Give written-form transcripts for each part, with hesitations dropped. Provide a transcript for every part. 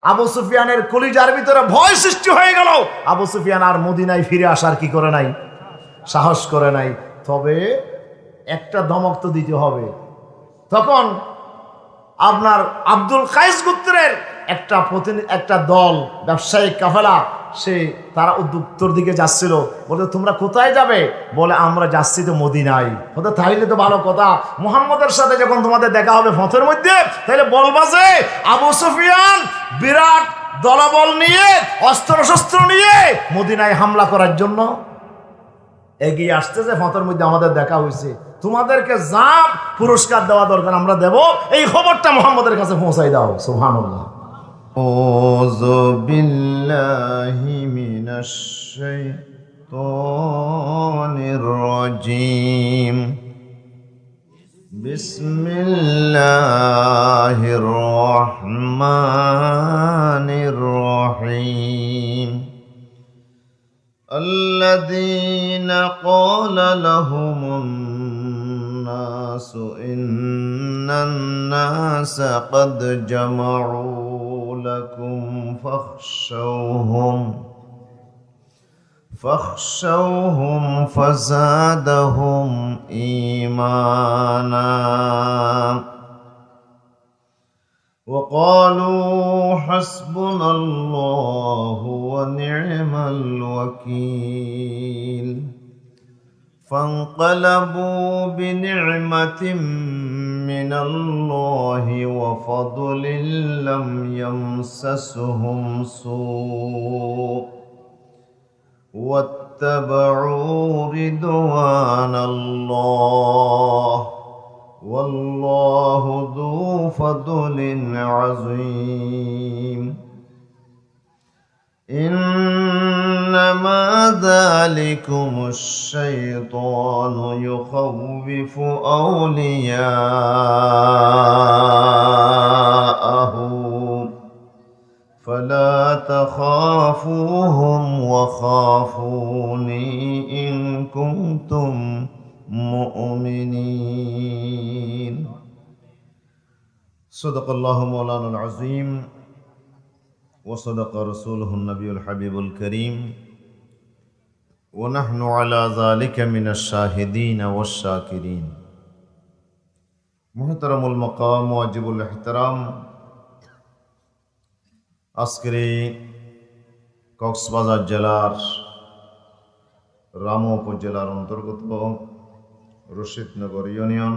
আবু সুফিয়ানের কলিজার ভিতরে ভয় সৃষ্টি হয়ে গেল। আবু সুফিয়ান আর মদিনায় ফিরে আসার কি করে নাই, সাহস করে নাই। তবে একটা ধমক তো দিতে হবে। তখন আপনার আব্দুল কায়েস গোত্রের একটা দল, ব্যবসায়িক কাফেলা, তারা উত্তর দিকে যাচ্ছিল। বলে তোমরা কোথায় যাবে? বলে আমরা যাচ্ছি তো মদিনায়। বলতে তাইলে তো ভালো কথা, মুহাম্মদের সাথে যখন তোমাদের দেখা হবে পথের মধ্যে, তাহলে বলবা যে আবু সুফিয়ান বিরাট দলবল নিয়ে, অস্ত্র শস্ত্র নিয়ে মদিনায় হামলা করার জন্য এগিয়ে আসতেছে। পথের মধ্যে আমাদের দেখা হয়েছে, তোমাদেরকে যা পুরস্কার দেওয়া দরকার আমরা দেব, এই খবরটা মুহাম্মদের কাছে পৌঁছাই দাও। সুবহানাল্লাহ। আউযু বিল্লাহি মিনাশ শাইতানির রাজীম। বিসমিল্লাহির রহমানির রহিম। الذين قال لهم الناس إن الناس قد جمعوا لكم فاخشوهم فزادهم إيمانا وقالوا حسبنا الله ونعم الوكيل فانقلبوا بنعمة من الله وفضل لم يمسسهم سوء واتبعوا رضوان الله والله ذو فضل عظيم إنما ذلكم الشيطان يخوف أولياءه فلا تخافوهم وخافوني إن كنتم مؤمنين صدق الله مولانا العظيم وصدق رسوله النبي الحبيب الكريم ونحن على ذلك من الشاهدين والشاكرين محترم المقام واجب الاحترام আজকের এই কক্সবাজার জেলার রামু উপজেলার অন্তর্গত রশিদনগর ইউনিয়ন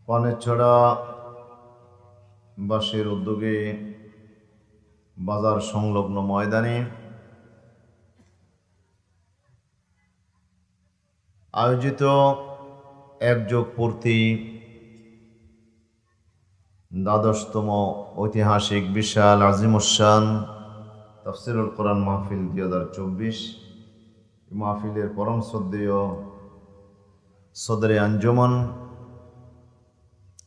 পানেছড়া বাসের উদ্যোগে বাজার সংলগ্ন ময়দানে আয়োজিত একযোগ পূর্তি দ্বাদশতম ঐতিহাসিক বিশাল আজিমুশান তাফসিরুল কোরআন মাহফিল 2024 মাহফিলের পরম শ্রদ্ধেয় সদরে আঞ্জুমান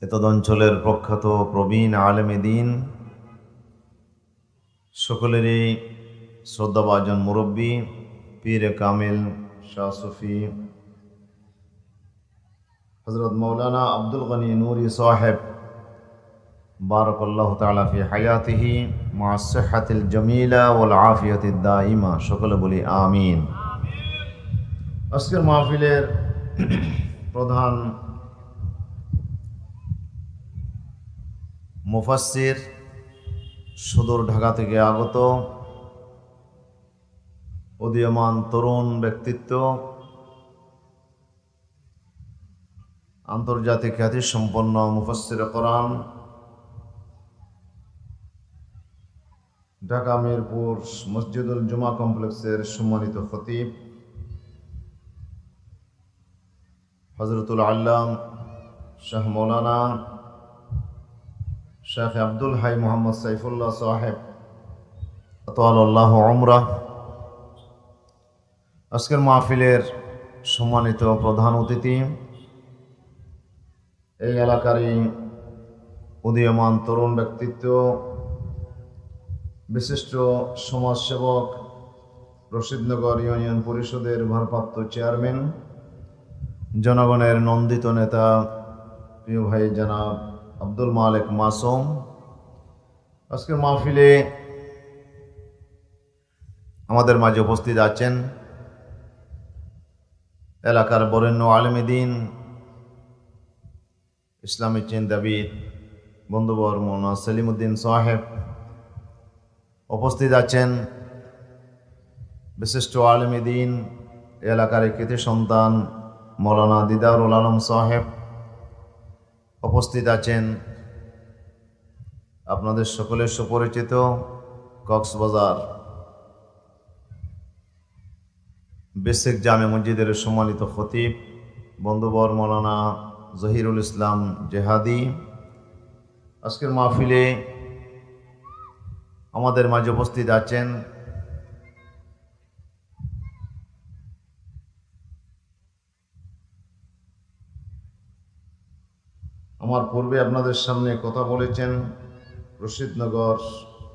এতদ অঞ্চলের প্রখ্যাত প্রবীণ আলেমে দ্বীন, সকলেরই শ্রদ্ধাভাজন মুরব্বী পীরে কামিল শাহ সুফি হযরত মাওলানা আব্দুল গনি নূরি সাহেব বারাকাল্লাহু তাআলা ফি হায়াতিহি মা সিহহাতিল জামিলা ওয়াল আফিয়াতিদ দাইমা, সকলে বলি আমিন। আজকের মাহফিলের প্রধান মুফাসসির সুদূর ঢাকা থেকে আগত উদীয়মান তরুণ ব্যক্তিত্ব, আন্তর্জাতিক খ্যাতিসম্পন্ন মুফাসসিরে কোরআন, ঢাকা মিরপুর মসজিদুল জুমা কমপ্লেক্সের সম্মানিত খতিব হযরতুল আল্লাম শাহ মৌলানা শেখ আব্দুল হাই মোহাম্মদ সাইফুল্লাহ সাহেব আতালাল্লাহু উমরাহ, আজকের মাহফিলের সম্মানিত প্রধান অতিথি, এই এলাকারই উদীয়মান তরুণ ব্যক্তিত্ব, বিশিষ্ট সমাজসেবক, রশিদনগর ইউনিয়ন পরিষদের ভারপ্রাপ্ত চেয়ারম্যান, জনগণের নন্দিত নেতা প্রিয় ভাই জনাব আব্দুল মালিক মাসুম, আজকের মাহফিলে আমাদের মাঝে উপস্থিত আছেন এলাকার বরেণ্য আলেম দ্বীন, ইসলামী চিন্তাবিদ বন্ধুবর মৌলানা সেলিমউদ্দিন সাহেব। উপস্থিত আছেন বিশিষ্ট আলেম দ্বীন এলাকার কৃতি সন্তান মৌলানা দিদারুল আলম সাহেব। উপস্থিত আছেন আপনাদের সকলের সুপরিচিত কক্সবাজার বেসিক জামে মসজিদের সম্মানিত খতিব বন্ধুবর মৌলানা জহিরুল ইসলাম জেহাদি। আজকের মাহফিলে আমাদের মাঝে উপস্থিত আছেন আমার পূর্বে আপনাদের সামনে কথা বলেছেন রশিদনগর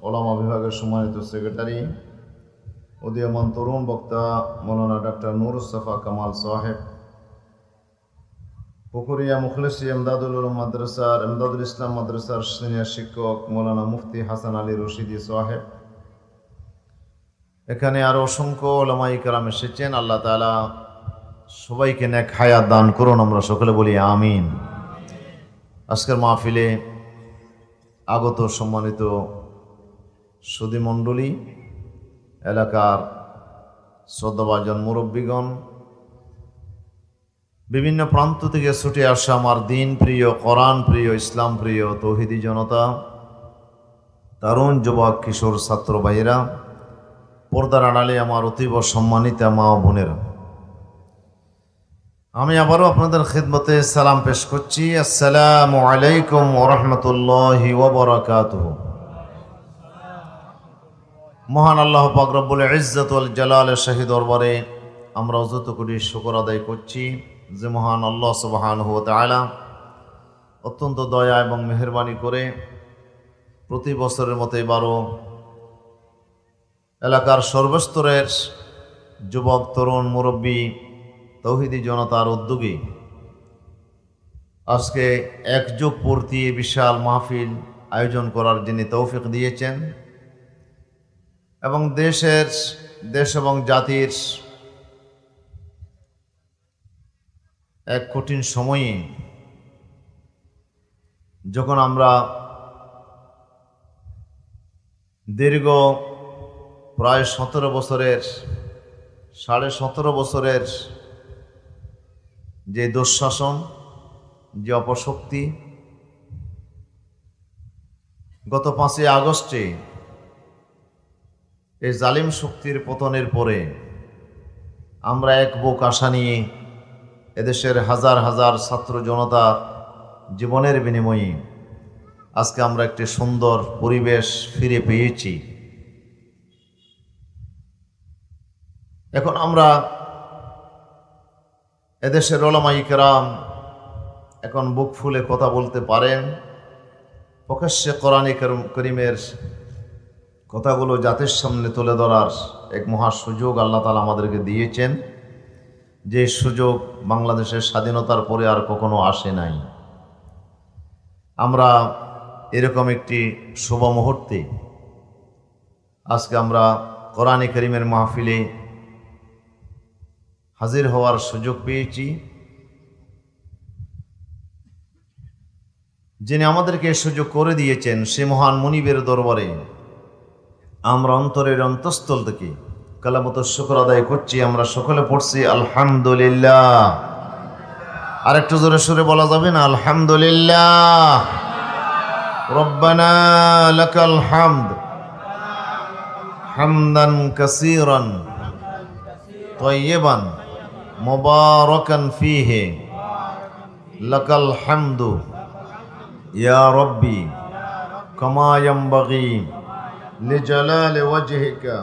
ওলামা বিভাগের সম্মানিত সেক্রেটারি উদীয়মান তরুণ বক্তা মৌলানা ডক্টর নুরুসফা কামাল সাহেব, পুকুরিয়া মুখলিসি এমদাদুল উলুম মাদ্রাসার এমদাদুল ইসলাম মাদ্রাসার সিনিয়র শিক্ষক মৌলানা মুফতি হাসান আলী রশিদি সাহেব। এখানে আরও অসংখ্য ওলামায়ে কেরাম এসেছেন। আল্লাহ তাআলা সবাইকে নেক হায়াত দান করুন, আমরা সকলে বলি আমিন। আজকের মাহফিলে আগত সম্মানিত সুধী মণ্ডলী, এলাকার শ্রদ্ধাভাজন মুরব্বীগণ, বিভিন্ন প্রান্ত থেকে ছুটে আসা আমার দিন প্রিয়, কোরআন প্রিয়, ইসলাম প্রিয় তৌহিদি জনতা, তরুণ যুবক কিশোর ছাত্র ভাইয়েরা, পর্দার আড়ালে আমার অতীব সম্মানিত মা ও বোনেরা, আমি আবারও আপনাদের খিদমতে সালাম পেশ করছি। আসসালামু আলাইকুম ওয়া রাহমাতুল্লাহি ওয়া বারাকাতুহু। মহান আল্লাহ পাক রব্বুল ইজ্জত ওয়াল জালালের শাহী দরবারে আমরা যত কোটি শুকর আদায় করছি যে মহান আল্লাহ সুবহানাহু ওয়া তাআলা অত্যন্ত দয়া এবং মেহেরবানি করে প্রতি বছরের মতো এবারও এলাকার সর্বস্তরের যুবক তরুণ মুরব্বী তৌহিদি জনতার উদ্যোগে আজকে একযুগ পূর্তি বিশাল মাহফিল আয়োজন করার যিনি তৌফিক দিয়েছেন এবং দেশ এবং জাতির এক কঠিন সময়ে যখন আমরা দীর্ঘ প্রায় 17 বছরের 17.5 বছরের যে দুঃশাসন, যে অপশক্তি, গত 5ই আগস্টে এই জালিম শক্তির পতনের পরে আমরা এক বুক আশা নিয়ে এদেশের হাজার হাজার ছাত্র জনতা জীবনের বিনিময়ে আজকে আমরা একটি সুন্দর পরিবেশ ফিরে পেয়েছি। এখন আমরা এদেশের উলামায়ে কেরাম এখন বুক ফুলে কথা বলতে পারেন, প্রকাশ্যে কোরআনে কারীমের কথাগুলো জাতির সামনে তুলে ধরার এক মহা সুযোগ আল্লাহ তাআলা আমাদেরকে দিয়েছেন, যে সুযোগ বাংলাদেশের স্বাধীনতার পরে আর কখনো আসে নাই। আমরা এরকম একটি শুভ মুহূর্তে আজকে আমরা কোরআনে কারীমের মাহফিলে হাজির হওয়ার সুযোগ পেয়েছি। যিনি আমাদেরকে সুযোগ করে দিয়েছেন সে মহান মুনিবের দরবারে আমরা অন্তরের অন্তঃস্থল থেকে কালামত শুকর আদায় করছি। আমরা সকলে পড়ছি আলহামদুলিল্লাহ। আরেকটু জোরে সুরে বলা যাবে না? আলহামদুলিল্লাহ। রব্বানা লাকাল হামদ হামদান কাসীরান তাইয়িবান মুবারাকান ফীহি লাকাল হামদু ইয়া রব্বি কামা ইয়ানবাগি লিজালালি ওয়াজহিকা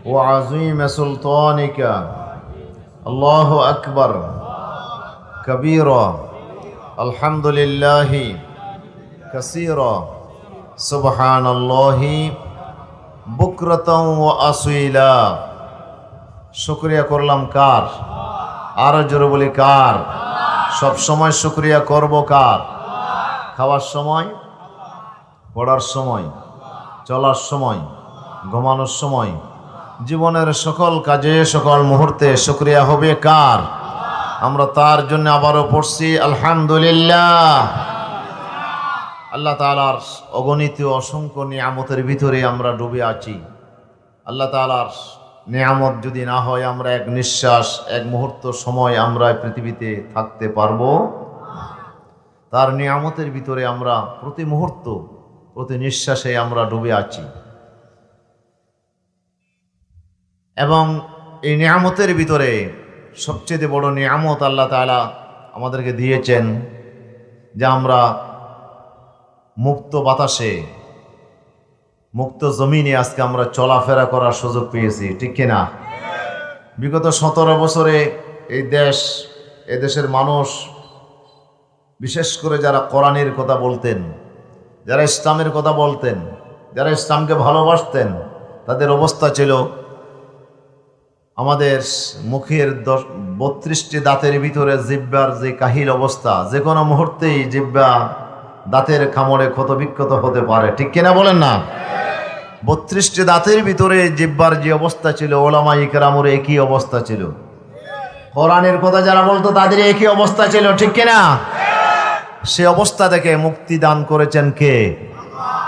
ওয়া আযীমি সুলতানিকা। আল্লাহু আকবার কাবীরা আলহামদুলিল্লাহি কাসীরা সুবহানাল্লাহি বুকরাতাও ওয়া আসীলা। শুকরিয়া করলাম কার? আরো জোরে বলি কার? সব সময় শুকরিয়া করব কার? খাওয়ার সময়, পড়ার সময়, চলার সময়, ঘুমানোর সময়, জীবনের সকল কাজে সকল মুহূর্তে শুকরিয়া হবে কার? আমরা তার জন্য আবারও পড়ছি আলহামদুলিল্লাহ। আল্লাহ তাআলার অগণিত অসংখ্য নিয়ামতের ভিতরে আমরা ডুবে আছি। আল্লাহ তাআলার নিয়ামত যদি না হয়, আমরা এক নিঃশ্বাস, এক মুহূর্ত সময় আমরা পৃথিবীতে থাকতে পারবো? তার নিয়ামতের ভিতরে আমরা প্রতি মুহূর্ত, প্রতি নিঃশ্বাসে আমরা ডুবে আছি। এবং এই নিয়ামতের ভিতরে সবচেয়ে বড় নিয়ামত আল্লাহ তাআলা আমাদেরকে দিয়েছেন যে আমরা মুক্ত বাতাসে, মুক্ত জমিনে আজকে আমরা চলাফেরা করার সুযোগ পেয়েছি, ঠিক কিনা? বিগত 17 বছরে এই দেশের মানুষ, বিশেষ করে যারা কোরআনের কথা বলতেন, যারা ইসলামের কথা বলতেন, যারা ইসলামকে ভালোবাসতেন, তাদের অবস্থা ছিল আমাদের মুখের 32টি দাঁতের ভিতরে জিহ্বার যে কাহিল অবস্থা, যে কোনো মুহূর্তেই জিহ্বা দাঁতের কামড়ে ক্ষতবিক্ষত হতে পারে, ঠিক কিনা বলেন না? 32টি দাঁতের ভিতরে জিহ্বার যে অবস্থা ছিল, ওলামা ইকরামের একই অবস্থা ছিল। কোরআনের কথা যারা বলতো তাদের একই অবস্থা ছিল, ঠিক কিনা? সে অবস্থা থেকে মুক্তি দান করেছেন কে?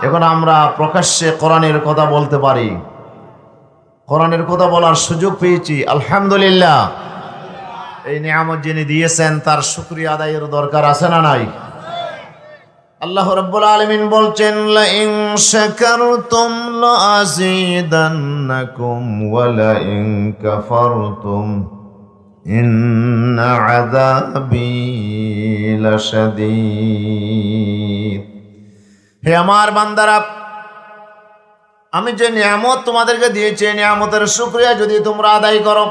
এখন আমরা প্রকাশ্যে কোরআনের কথা বলতে পারি, কোরআনের কথা বলার সুযোগ পেয়েছি, আলহামদুলিল্লাহ। এই নিয়ামত যিনি দিয়েছেন তার শুকরিয়া আদায়ের দরকার আছে না নাই? আল্লাহ রাব্বুল আলামিন বলছেন, লা ইন শাকারতুম লাযীদান্নাকুম ওয়া লা ইন কাফারতুম ইন্না আযাবী লাশাদীদ। হে আমার বান্দারা, আমি যে নিয়ামত তোমাদেরকে দিয়েছি, নিয়ামতের শুকরিয়া যদি তোমরা আদায় করো,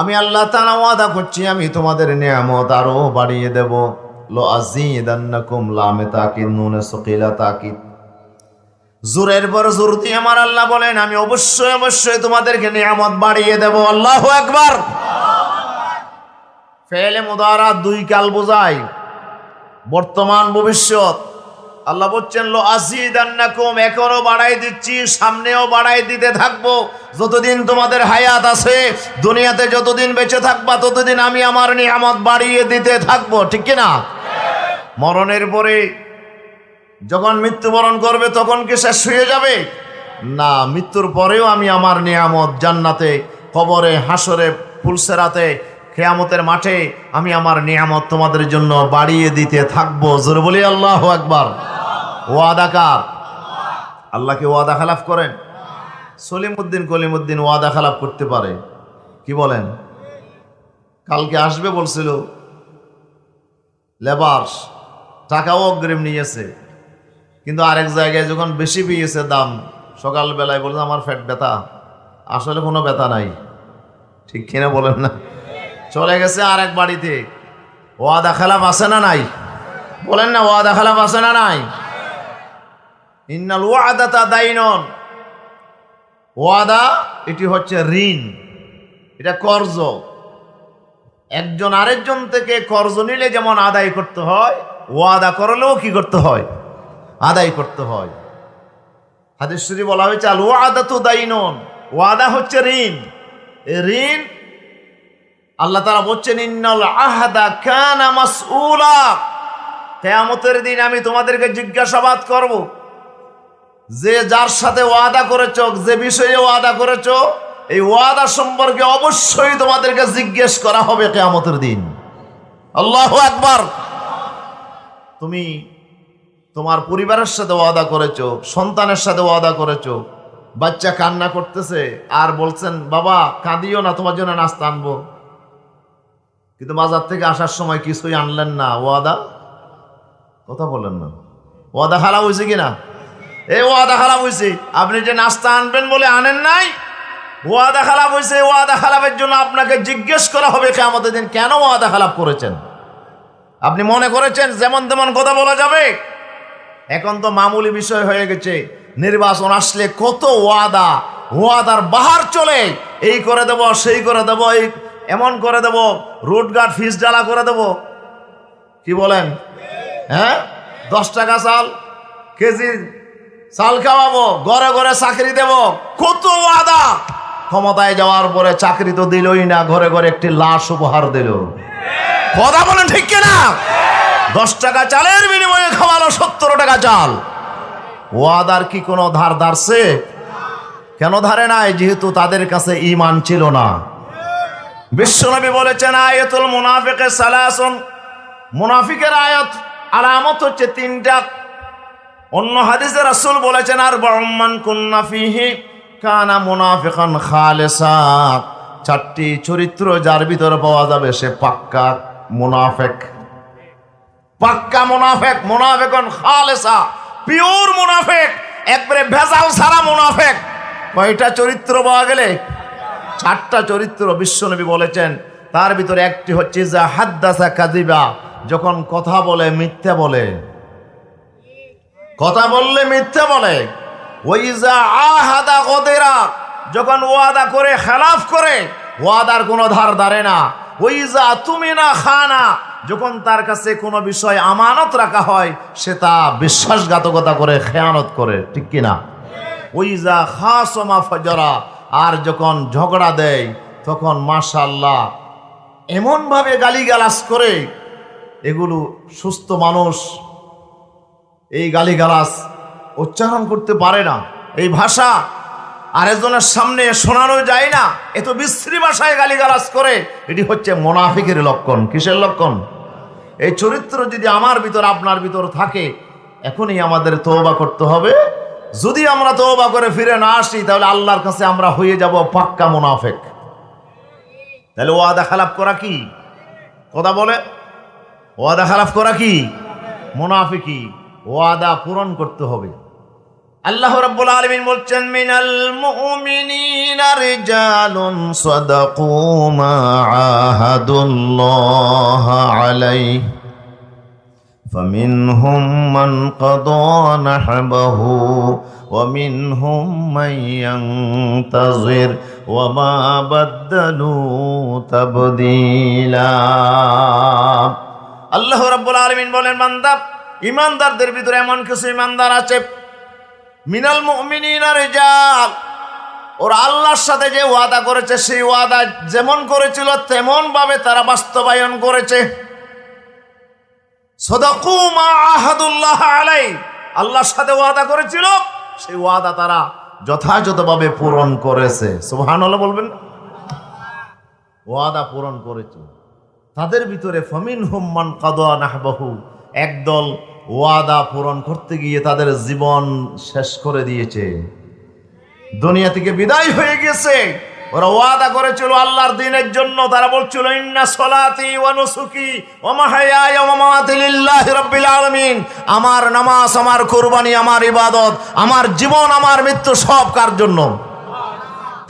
আমি আল্লাহ তাআলা ওয়াদা করছি আমি তোমাদের নিয়ামত আরো বাড়িয়ে দেব। লাযীদান্নাকুম, লামে তাকিদ, নুনে সকিলা তাকিদ, জোরের পর জোর দিয়ে আমার আল্লাহ বলেন আমি অবশ্যই অবশ্যই তোমাদেরকে নিয়ামত বাড়িয়ে দেব। আল্লাহু আকবার। ফেলে মুদারা 2 কাল বোঝায়, বর্তমান ভবিষ্যৎ। আল্লাহ বলছেন লাযীদান্নাকুম, এখনো বাড়াই দিচ্ছি, সামনেও বাড়াই দিতে থাকবো। যতদিন তোমাদের হায়াত আছে, দুনিয়াতে যতদিন বেঁচে থাকবা, ততদিন আমি আমার নিয়ামত বাড়িয়ে দিতে থাকবো, ঠিক কিনা? মরণের পরে যখন মৃত্যুবরণ করবে তখন কি শেষ হয়ে যাবে? না, মৃত্যুর পরেও আমি আমার নিয়ামত জান্নাতে, কবরে, হাসরে, ফুলসেরাতে, কিয়ামতের মাঠে আমি আমার নিয়ামত তোমাদের জন্য বাড়িয়ে দিতে থাকবো। জোরে বলি আল্লাহু আকবার। ওয়াদা কার? আল্লাহকে ওয়াদা খেলাফ করেন? সলিমউদ্দিন কলিমউদ্দিন ওয়াদা খেলাফ করতে পারে? কি বলেন? কালকে আসবে বলছিল, লেবার টাকাও অগ্রিম নিয়েছে, কিন্তু আরেক জায়গায় যখন বেশি পেয়েছে দাম, সকালবেলায় বলছে আমার পেট ব্যথা। আসলে কোনো ব্যথা নাই, ঠিক কিনা বলেন না? চলে গেছে আরেক বাড়িতে। ওয়াদা খেলাফ আছে না নাই? বলেন না, ওয়াদা খেলাফ আছে না নাই? ইন্নাল ওয়াদাতা দাইনুন, ওয়াদা এটি হচ্ছে ঋণ, এটা কর্জ। একজন আরেকজন থেকে কর্জ নিলে যেমন আদায় করতে হয়, ওয়াদা করলেও কি করতে হয়? আদায় করতে হয়। হাদিস শরীফে বলা হয়েছে আল ওয়াদাতু দাইনুন, ওয়াদা হচ্ছে ঋণ। এই ঋণ আল্লাহ তাআলা বলছেন ইন্নাল আহদা কানা মাসউলা, কিয়ামতের দিন আমি তোমাদেরকে জিজ্ঞাসাবাদ করব। যে যার সাথে ওয়াদা করেছো, যে বিষয়ে ওয়াদা করেছো, এই ওয়াদা সম্পর্কে অবশ্যই তোমাদেরকে জিজ্ঞেস করা হবে কিয়ামতের দিন। আল্লাহু আকবার। তুমি তোমার পরিবারের সাথে ওয়াদা করেছো, সন্তানের সাথে ওয়াদা করেছো, বাচ্চা কান্না করতেছে আর বলছেন বাবা কাঁদিও না, তোমার জন্য নাস্তা আনবো, কিন্তু বাজার থেকে আসার সময় কিছুই আনলেন না, ওয়াদা কথা বলেন না, ওয়াদা খারাপ হয়েছে কিনা? এই ওয়াদা খারাপ হয়েছে। আপনি যে নাস্তা আনবেন বলে আনেন নাই, ওয়াদা খারাপ হয়েছে। ওয়াদা খারাপের জন্য আপনাকে জিজ্ঞেস করা হবে কিয়ামতের দিন, কেন ওয়াদা খারাপ করেছেন? আপনি মনে করেছেন যেমন তেমন কথা বলা যাবে? এখন তো মামুলি বিষয় হয়ে গেছে। নির্বাচন আসলে কত ওয়াদা, ওয়াদার বাহার চলে। এই করে দেব, সেই করে দেব, এই এমন করে দেব, রোডঘাট ফিস জ্বালা করে দেব। কি বলেন? হ্যাঁ, 10 টাকা চাল কেজি চাল খাওয়াবো, ঘরে ঘরে চাকরি দেব, কত ওয়াদা। ক্ষমতায় যাওয়ার পরে চাকরি তো দিলই না, ঘরে ঘরে একটি লাশ উপহার দিল। কথা বলেন ঠিক কিনা? 10 টাকা চালের বিনিময়ে খাওয়ালো 70 টাকা চাল। ওয়াদার কি কোনো ধার ধারছে? কেন ধারে নাই? যেহেতু তাদের কাছে ঈমান ছিল না। বিশ্বনবী বলেছেন আয়াতুল মুনাফিকে সালাসুন, মুনাফিকের আয়াত আলামত হচ্ছে 3টা। অন্য হাদিসে রাসূল বলেছেন আর বাউমান কুন্না ফিহি কানা মুনাফিকান খালিসা। 4টি চরিত্র যার ভিতরে পাওয়া যাবে সে পাক্কা মুনাফিক। পাক্কা মুনাফিক, মুনাফিকুন খালিসা, পিওর মুনাফিক, একবারে ভেজাল ছাড়া মুনাফিক। কয়টা চরিত্র পাওয়া গেলে? 4টা চরিত্র বিশ্বনবী বলেছেন। তার ভিতরে একটি হচ্ছে যা হাদ্দাসা কাযিবা, যখন কথা বলে মিথ্যা বলে, কথা বললে মিথ্যা বলে। ওয়াইজা আহাদা গদিরা, যখন ওয়াদা করে খেলাফ করে, ওয়াদার কোনো ধার ধারে না। ওয়াইজা তুমিনা খানা, যখন তার কাছে কোনো বিষয় আমানত রাখা হয় সে তা বিশ্বাসঘাতকতা করে, খেয়ানত করে, ঠিক কিনা? ওয়াইজা খাসমা ফাজরা, আর যখন ঝগড়া দেয় তখন মাশাআল্লাহ এমনভাবে গালিগালাজ করে, এগুলো সুস্থ মানুষ এই গালিগালাজ উচ্চারণ করতে পারে না। এই ভাষা আরেকজনের সামনে শোনানো যায় না, এত বিশ্রী ভাষায় গালিগালাজ করে। এটি হচ্ছে মুনাফিকের লক্ষণ। কিসের লক্ষণ? এই চরিত্র যদি আমার ভিতর আপনার ভিতর থাকে, এখনই আমাদের তওবা করতে হবে। যদি আমরা তওবা করে ফিরে না আসি তাহলে আল্লাহর কাছে আমরা হয়ে যাব পাক্কা মুনাফিক। তাহলে ওয়াদা খেলাফ করা কি? কথা বলে, ওয়াদা খেলাফ করা কি? মুনাফিকি। ওয়াদা পূরণ করতে হবে। আল্লাহ রাব্বুল আলামিন বলছেন মিনাল মুমিনিনা রিজালুন সাদাকু মা আহাদুল্লাহ আলাইহি ফামিনহুম মান কাদা নাহবাহু ওয়া মিনহুম মান ইয়ানতাযির ওয়া মা বাদদালু তাবদীলা। আল্লাহ রাব্বুল আলামিন বলেন বান্দা, ইমানদারদের ভিতরে এমন কিছু ইমানদার আছে, মিনাল মুমিনিনা রিজাল, ওরা আল্লাহর সাথে যে ওয়াদা করেছে সেই ওয়াদা যেমন করেছিল তেমন ভাবে তারা বাস্তবায়ন করেছে। সাদাকু মা আহাদুল্লাহ আলাইহি, আল্লাহর সাথে ওয়াদা করেছিল সেই ওয়াদা তারা যথাযথভাবে পূরণ করেছে। সুবহানাল্লাহ বলবেন। ওয়াদা পূরণ করেছে। তাদের ভিতরে ফামিনহুম মান কাদা নাহবাহু, একদল ওয়াদা পূরণ করতে গিয়ে তাদের জীবন শেষ করে দিয়েছে, দুনিয়া থেকে বিদায় হয়ে গেছে। ওরা ওয়াদা করেছিল আল্লাহর দ্বীনের জন্য। তারা বলছিল ইন্না সলাতি ওয়া নুসুকি ওয়া মাহইয়ায়া ওয়া মামাতি লিল্লাহি রাব্বিল আলামিন, আমার নামাজ, আমার কুরবানি, আমার ইবাদত, আমার জীবন, আমার মৃত্যু সব কার জন্য?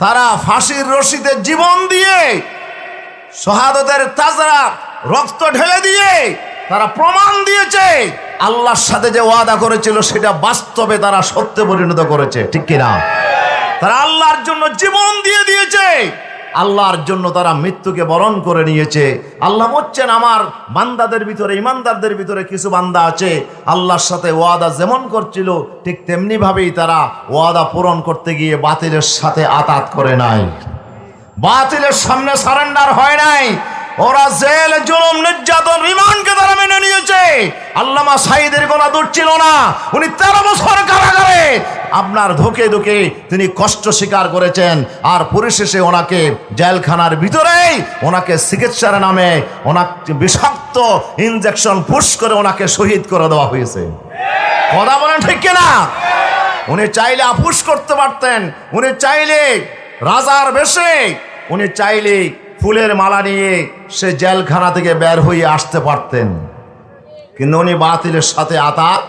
তারা ফাঁসির রশিতে জীবন দিয়ে, শাহাদাতের তাজরা রক্ত ঢেলে দিয়ে তারা প্রমাণ দিয়েছে আল্লাহর সাথে যে ওয়াদা করেছিল সেটা বাস্তবে তারা সত্যে পরিণত করেছে, ঠিক কিনা? তারা আল্লাহর জন্য জীবন দিয়ে দিয়েছে, আল্লাহর জন্য তারা মৃত্যুকে বরণ করে নিয়েছে। আল্লাহ বলছেন আমার বান্দাদের ভিতরে, ইমানদারদের ভিতরে কিছু বান্দা আছে আল্লাহর সাথে ওয়াদা যেমন করছিল ঠিক তেমনি ভাবেই তারা ওয়াদা পূরণ করতে গিয়ে বাতিলের সাথে আতাত করে নাই, বাতিলের সামনে সারেন্ডার হয় নাই। ওরা জেল, জুলুম, নির্যাতন, রিমান্ডকে তারা মেনে নিয়েছে। আল্লামা সাঈদের গোনা দূর ছিল না, উনি 13 বছর কারাগারে আপনার ধুকে ধুকে তিনি কষ্ট স্বীকার করেছেন। আর পরিশেষে ওনাকে জেলখানার ভিতরেই ওনাকে চিকিৎসার নামে ওনাকে বিষাক্ত ইনজেকশন পুশ করে ওনাকে শহীদ করে দেওয়া হয়েছে। কথা বলেন ঠিক কিনা? উনি চাইলে আপুশ করতে পারতেন, উনি চাইলে রাজার বেশে, উনি চাইলে ফুলের মালা নিয়ে সে জেলখানা থেকে বের হয়ে আসতে পারতেন, কিন্তু উনি বাতিলের সাথে আতাত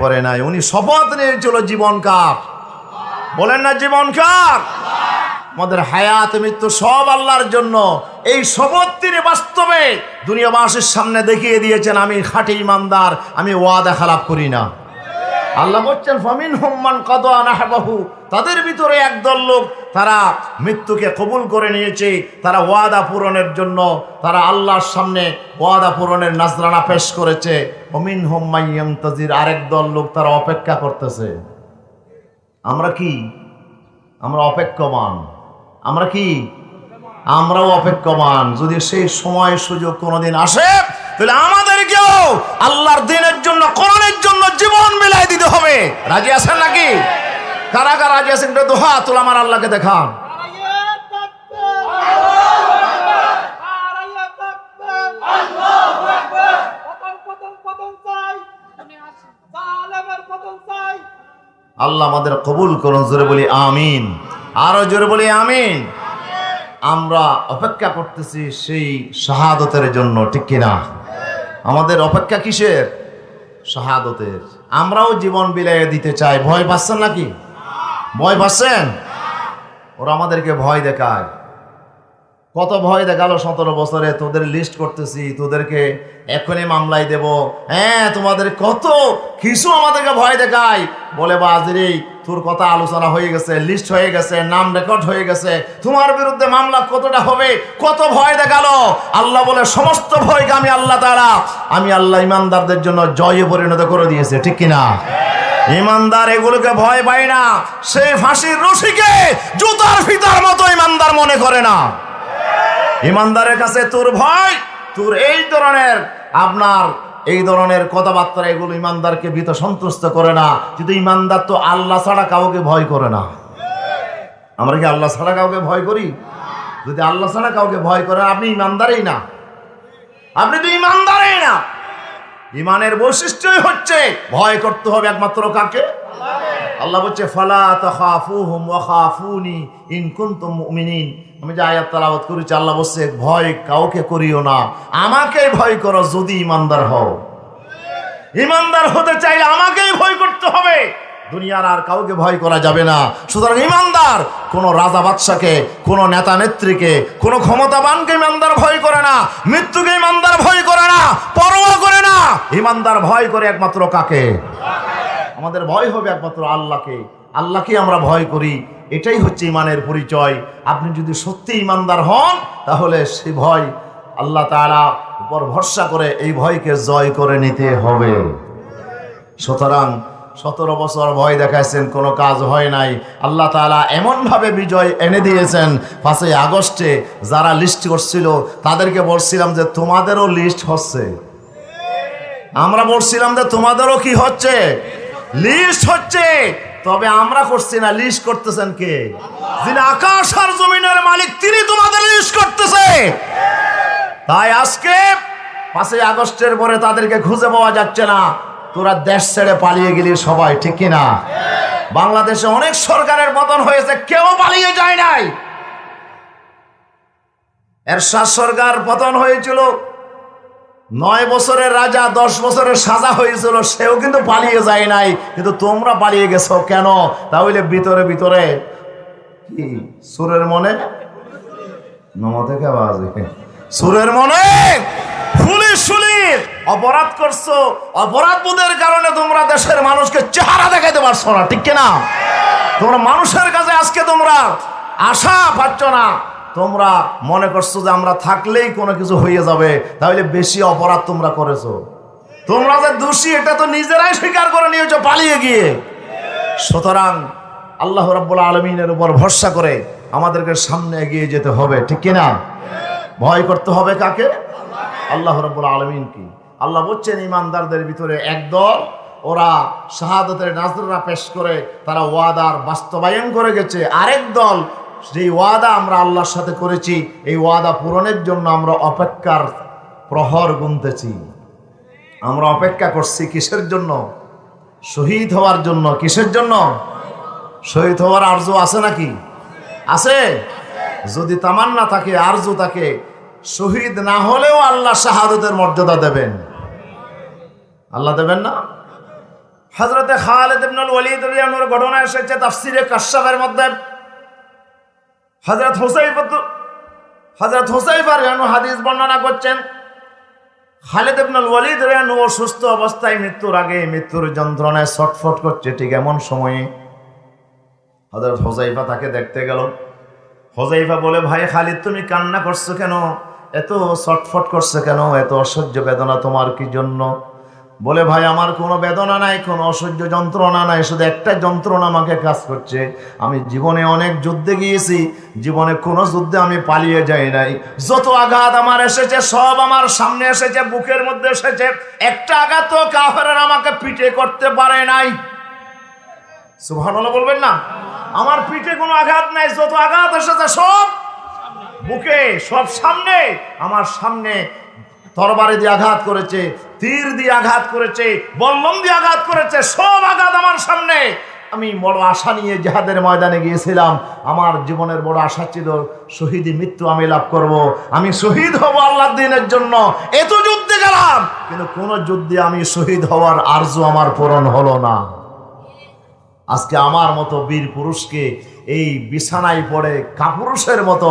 করে নাই। উনি শপথ নিয়েছিল জীবন কার? বলেন না জীবন কার? আমাদের হায়াত মৃত্যু সব আল্লাহর জন্য। এই শপথ তিনি বাস্তবে দুনিয়াবাসীর সামনে দেখিয়ে দিয়েছেন, আমি খাঁটি ইমানদার, আমি ওয়াদা খেলাপ করি না। আল্লাহ বলছেন ফামিনহুম মান কাদা নাহবাহু, তাদের ভিতরে একদল লোক তারা মৃত্যুকে কবুল করে নিয়েছে, তারা ওয়াদা পূরণের জন্য তারা আল্লাহর সামনে ওয়াদা পূরণের নাজরানা পেশ করেছে। ওমিনহুম মান ইয়ানতাজির, আরেক দল লোক তারা অপেক্ষা করতেছে। আমরা কি? আমরা অপেক্ষমান। আমরা কি? আমরাও অপেক্ষমান। যদি সেই সময় সুযোগ কোনোদিন আসে তাহলে আমাদেরকেও আল্লাহর দ্বীনের জন্য, কোরআনের জন্য জীবন মিলাই দিতে হবে। রাজি আছেন নাকি? কারা কারা রাজি আছেন? একটু দোহা তুলে আমার আল্লাহকে দেখান। আল্লাহ আমাদের কবুল করুন। জোরে বলি আমিন। আরো জোরে বলি আমিন। আমরা অপেক্ষা করতেছি সেই শাহাদতের জন্য, ঠিক কিনা? আমাদের অপেক্ষা কিসের? শাহাদতের। আমরাও জীবন বিলাইয়ে দিতে চাই। ভয় পাচ্ছেন নাকি? ভয় পাচ্ছেন? ওরা আমাদেরকে ভয় দেখায়। কত ভয় দেখালো 17 বছরে। তোদের লিস্ট করতেছি, তোদেরকে এখনই মামলায় দেব, হ্যাঁ তোমাদের কত কিছু আমাদেরকে ভয় দেখায়। বলে বাজরি তোর কথা আলোচনা হয়ে গেছে, লিস্ট হয়ে গেছে, নাম রেকর্ড হয়ে গেছে, তোমার বিরুদ্ধে মামলা কতটা হবে, কত ভয় দেখালো। আল্লাহ বলে সমস্ত ভয়কে আমি আল্লাহ ইমানদারদের জন্য জয়ে পরিণত করে দিয়েছে, ঠিক কিনা? ইমানদার এগুলোকে ভয় পায় না। সে ফাঁসির রশিকে জুতার ফিতার মতো ইমানদার মনে করে না। ইমানদারের কাছে তোর ভয়, তোর এই ধরনের কথাবার্তা, এগুলো ইমানদারকে ভীত সন্তুষ্ট করে না। কিন্তু ইমানদার তো আল্লাহ ছাড়া কাউকে ভয় করে না। আমরা কি আল্লাহ ছাড়া কাউকে ভয় করি? যদি আল্লাহ ছাড়া কাউকে ভয় করেন, আপনি ইমানদারই না। আপনি তো ইমানদারই না। ইমানের বৈশিষ্ট্যই হচ্ছে ভয় করতে হবে একমাত্র কাকে? আল্লাহ বলছে ফালা তাখাফুহুম ওয়া খাফুনি ইন কুনতুম মুমিনিন। আমি যে আয়াত তেলাওয়াত করেছি, আল্লাহ বলছে ভয় কাউকে করিও না, আমাকেই ভয় করো যদি ইমানদার হও। ইমানদার হতে চাইলে আমাকেই ভয় করতে হবে, দুনিয়ার আর কাউকে ভয় করা যাবে না। সুতরাং ইমানদার কোনো রাজা বাদশাকে, কোনো নেতা নেত্রীকে, কোনো ক্ষমতাবানকে ইমানদার ভয় করে না, মৃত্যুকে ইমানদার ভয় করে না, পরোয়া করে না। ইমানদার ভয় করে একমাত্র কাকে? আমাদের ভয় হবে একমাত্র আল্লাহকে। আল্লাহকে আমরা ভয় করি, এটাই হচ্ছে ইমানের পরিচয়। আপনি যদি সত্যি ইমানদার হন তাহলে সেই ভয় আল্লাহ তাআলা উপর ভরসা করে এই ভয়কে জয় করে নিতে হবে। সুতরাং 17 বছর ভয় দেখাইছেন, কোনো কাজ হয় নাই। আল্লাহ তাআলা এমনভাবে বিজয় এনে দিয়েছেন। 5ই আগস্টে যারা লিস্ট করছিল তাদেরকে বলছিলাম যে তোমাদেরও লিস্ট হচ্ছে। আমরা বলছিলাম যে তোমাদেরও কি হচ্ছে? লিস্ট হচ্ছে। তবে আমরা করছি না, লিস্ট করতেছেন কে? যিনি আকাশ আর জমিনের মালিক, তিনি তোমাদের লিস্ট করতেছে। তাই আজকে 5ই আগস্টের পরে তাদেরকে খুঁজে পাওয়া যাচ্ছে না। তোরা দেশ ছেড়ে পালিয়ে গেলি সবাই, ঠিক কিনা? বাংলাদেশে অনেক সরকারের পতন হয়েছে, কেউ পালিয়ে যায় নাই। এরশাদ সরকার পতন হয়েছিল, 9 বছরের রাজা, 10 বছরের সাজা হয়েছিল, সেও কিন্তু পালিয়ে যায় নাই। কিন্তু তোমরা পালিয়ে গেছো কেন? তাহলে ভিতরে ভিতরে কি সুরের মনে সুরের মনে পুলিশ অপরাধ করছো। অপরাধ বোধের কারণে তোমরা দেশের মানুষকে চেহারা দেখাইতে পারছো না, ঠিক কিনা? তোমরা মানুষের কাছে আজকে তোমরা আশা পাচ্ছ না। তোমরা মনে করছো যে আমরা থাকলেই কোনো কিছু হয়ে যাবে, তাহলে বেশি অপরাধ তোমরা করেছো। তোমরা যে দোষী এটা তো নিজেরাই স্বীকার করে নিয়েছো পালিয়ে গিয়ে। সুতরাং আল্লাহ রাব্বুল আলামিনের উপর ভরসা করে আমাদেরকে সামনে এগিয়ে যেতে হবে, ঠিক কিনা? ভয় করতে হবে কাকে? আল্লাহ রাব্বুল আলামিনকে। আল্লাহ বলছেন ইমানদারদের ভিতরে একদল, ওরা শাহাদাতের নাজরানা পেশ করে তারা ওয়াদার বাস্তবায়ন করে গেছে। আরেক দল, যেই ওয়াদা আমরা আল্লাহর সাথে করেছি এই ওয়াদা পূরণের জন্য আমরা অপেক্ষার প্রহর গুনতেছি। আমরা অপেক্ষা করছি কিসের জন্য? শহীদ হওয়ার জন্য। কিসের জন্য? শহীদ হওয়ার আরজু আছে নাকি? আছে? যদি তামান্না থাকে, আরজু থাকে, শহীদ না হলেও আল্লাহ শাহাদাতের মর্যাদা দেবেন। আল্লাহ দেবেন না? হযরতে খালিদ ইবনুল ওয়ালিদ রাদিয়াল্লাহু আনহুর ঘটনা এসেছে তাফসীরে কাশফের মধ্যে। হযরত হুযায়ফা রাদিয়াল্লাহু হাদিস বর্ণনা করছেন। খালিদ ইবনুল ওয়ালিদ রাদিয়াল্লাহু আনহু সুস্থ অবস্থায় মৃত্যুর আগে মৃত্যুর যন্ত্রণায় ছটফট করছে, ঠিক এমন সময়ে হযরত হুযায়ফা তাকে দেখতে গেল। হুযায়ফা বলে, ভাই খালিদ তুমি কান্না করছো কেন, এত ছটফট করছো কেন, এত অসহ্য বেদনা তোমার কি জন্য? বলে, ভাই আমার কোনো বেদনা নাই, কোনো অসহ্য যন্ত্রণা নাই, শুধু একটা যন্ত্রণা আমাকে কাজ করছে। আমি জীবনে অনেক যুদ্ধে গিয়েছি, জীবনে কোনো যুদ্ধে আমি পালিয়ে যাই নাই। যত আঘাত আমার এসেছে সব আমার সামনে এসেছে, বুকের মধ্যে এসেছে, একটা আঘাত তো কাফেররা আমাকে পিঠে করতে পারে নাই। সুবহানাল্লাহ বলবেন না? আমার পিঠে কোনো আঘাত নাই, যত আঘাত এসেছে সব বুকে, সব সামনে। আমার সামনে তরবারি দিয়ে আঘাত করেছে, তীর দিয়ে আঘাত করেছে, বল্লম দিয়ে আঘাত করেছে, সব আঘাত আমার সামনে। আমি বড় আশা নিয়ে জিহাদের ময়দানে গিয়েছিলাম। আমার জীবনের বড় আশা ছিল শহীদি মৃত্যু আমি লাভ করব, আমি শহীদ হব আল্লাহর দ্বীনের জন্য। এত যুদ্ধে গেলাম, কিন্তু কোন যুদ্ধে আমি শহীদ হওয়ার আরজু আমার পূরণ হলো না। আজকে আমার মতো বীর পুরুষকে এই বিছানায় পড়ে কাপুরুষের মতো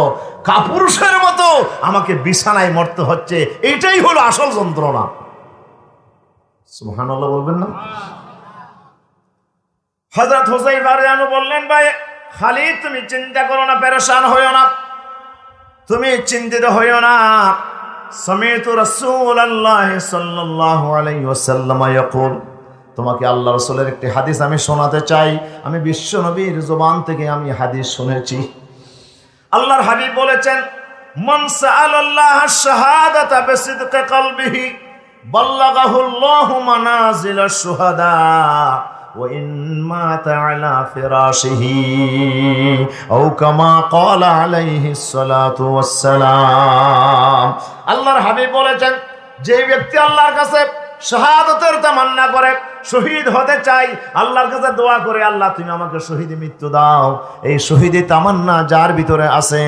আমাকে বিছানায় মরতে হচ্ছে। এটাই হলো আসল যন্ত্রণা। সুবহানাল্লাহ বলবেন না? হযরত হুযায়ফা রাদিয়াল্লাহু আনহু বললেন, ভাই খালিদ তুমি চিন্তা করো না, পেরেশান হইও না, তুমি চিন্তিত হইও না। সামি'তু রাসূলুল্লাহ সাল্লাল্লাহু আলাইহি ওয়াসাল্লাম ইয়াকুল, তোমাকে আল্লাহ রাসূলের একটি হাদিস আমি শোনাতে চাই। আমি বিশ্ব নবীর জবান থেকে আমি হাদিস শুনেছি। আল্লাহর হাবিব বলেছেন, মান সাআলাল্লাহ আশ-শাহাদাতা বিসিদকি কলবিহি বাল্লাগাহুল্লাহু মানাজিলাশ শুহাদা ওয়া ইন মাতা আলা ফিরাশিহি আও কামা ক্বালা আলাইহিস সালাতু ওয়াস সালাম। আল্লাহর হাবিব বলেছেন, যে ব্যক্তি আল্লাহর কাছে শাহাদাতের তামান্না করে, শহীদ হতে চাই, আল্লাহর কাছে দোয়া করে, আল্লাহ তুমি আমাকে শহীদ মৃত্যু দাও, এই শহীদি তামান্না যার ভিতরে আছে,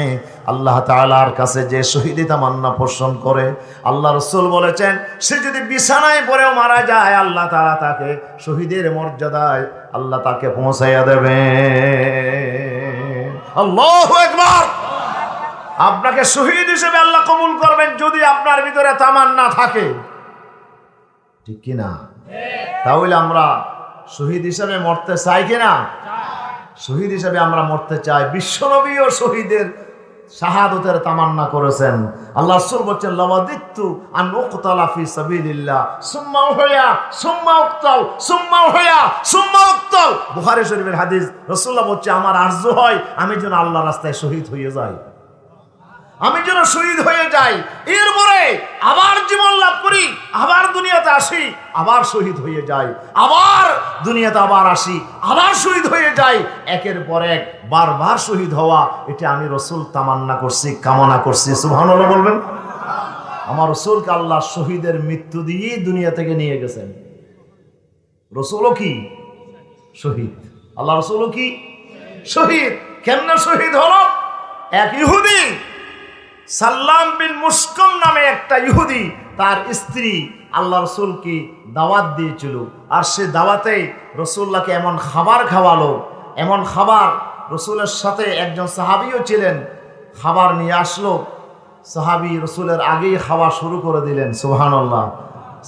আল্লাহ তাআলার কাছে যে শহীদি তামান্না পোষণ করে, আল্লাহ রাসূল বলেছেন, সে যদি বিছানায় পড়েও মারা যায়, আল্লাহ তাআলা তাকে শহীদের মর্যাদায় আল্লাহ তাকে পৌঁছাইয়া দেবে। আল্লাহু আকবার। আপনাকে শহীদ হিসেবে আল্লাহ কবুল করবেন যদি আপনার ভিতরে তামান্না থাকে, ঠিক কিনা? তাহলে আমরা শহীদ হিসেবে মরতে চাই কিনা? শহীদ হিসেবে আমরা মরতে চাই। বিশ্বনবীও শহীদের শাহাদাতের তামান্না করেছেন। আল্লাহ রাসূল বলেন, লাওয়াদিতু আন উকতালা ফি সাবিলিল্লাহ সুম্মা উহয়া সুম্মা উকতাল সুম্মা উহয়া সুম্মা উকতাল। বুখারী শরীফের হাদিস। রাসূলুল্লাহ বলেন, আমার আরজু হয় আমি যেন আল্লাহর রাস্তায় শহীদ হয়ে যাই, আমি যেন শহীদ হয়ে যাই, এরপরে আবার জীবন লাভ করি, আবার দুনিয়াতে আসি, আবার শহীদ হয়ে যাই, আবার দুনিয়াতে আবার আসি, আবার শহীদ হয়ে যাই, একের পর এক বারবার শহীদ হওয়া, এটা আমি রাসূল তামান্না করছি, কামনা করছি। সুবহানাল্লাহ বলবেন? আমার রাসূলকে আল্লাহ শহীদের মৃত্যু দিয়ে দুনিয়া থেকে নিয়ে গেছেন। রাসূলও কি শহীদ, আল্লাহ রাসূলও কি শহীদ। কেমনে শহীদ হলো? এক ইহুদি সাল্লাম বিন মুশকাম নামে একটা ইহুদি, তার স্ত্রী আল্লাহ রাসূলকে দাওয়াত দিয়েছিল, আর সে দাওয়াতে রাসূলুল্লাহকে এমন খাবার খাওয়ালো, এমন খাবার, রাসূলের সাথে একজন সাহাবীও ছিলেন, খাবার নিয়ে আসলো, সাহাবী রাসূলের আগেই খাওয়া শুরু করে দিলেন। সুবহানাল্লাহ।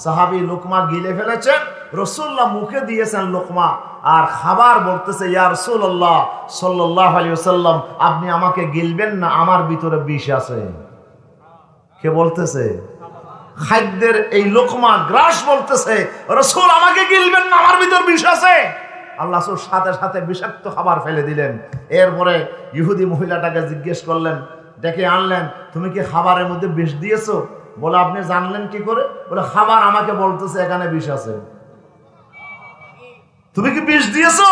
সাহাবী লোকমা গিলে ফেলেছেন, রাসূলুল্লাহ মুখে দিয়েছেন লোকমা, আর খাবার বলতেছে, ইয়া রাসূলুল্লাহ সাল্লাল্লাহু আলাইহি ওয়াসাল্লাম, আপনি আমাকে গিলবেন না, আমার ভিতরে বিষ আছে। কে বলতেছে? খাদ্যের এই লোকমা গ্রাস বলতেছে, রাসূল আমাকে গিলবেন না, আমার ভিতর বিষ আছে। আল্লাহ রাসূল সাথে সাথে বিষাক্ত খাবার ফেলে দিলেন। এরপরে ইহুদি মহিলাটাকে জিজ্ঞেস করলেন, ডেকে আনলেন, তুমি কি খাবারের মধ্যে বিষ দিয়েছো? বলে, আপনি জানলেন কি করে? বলে, খাবার আমাকে বলতেছে এখানে বিষ আছে। তুমি কি বিষ দিয়েছো?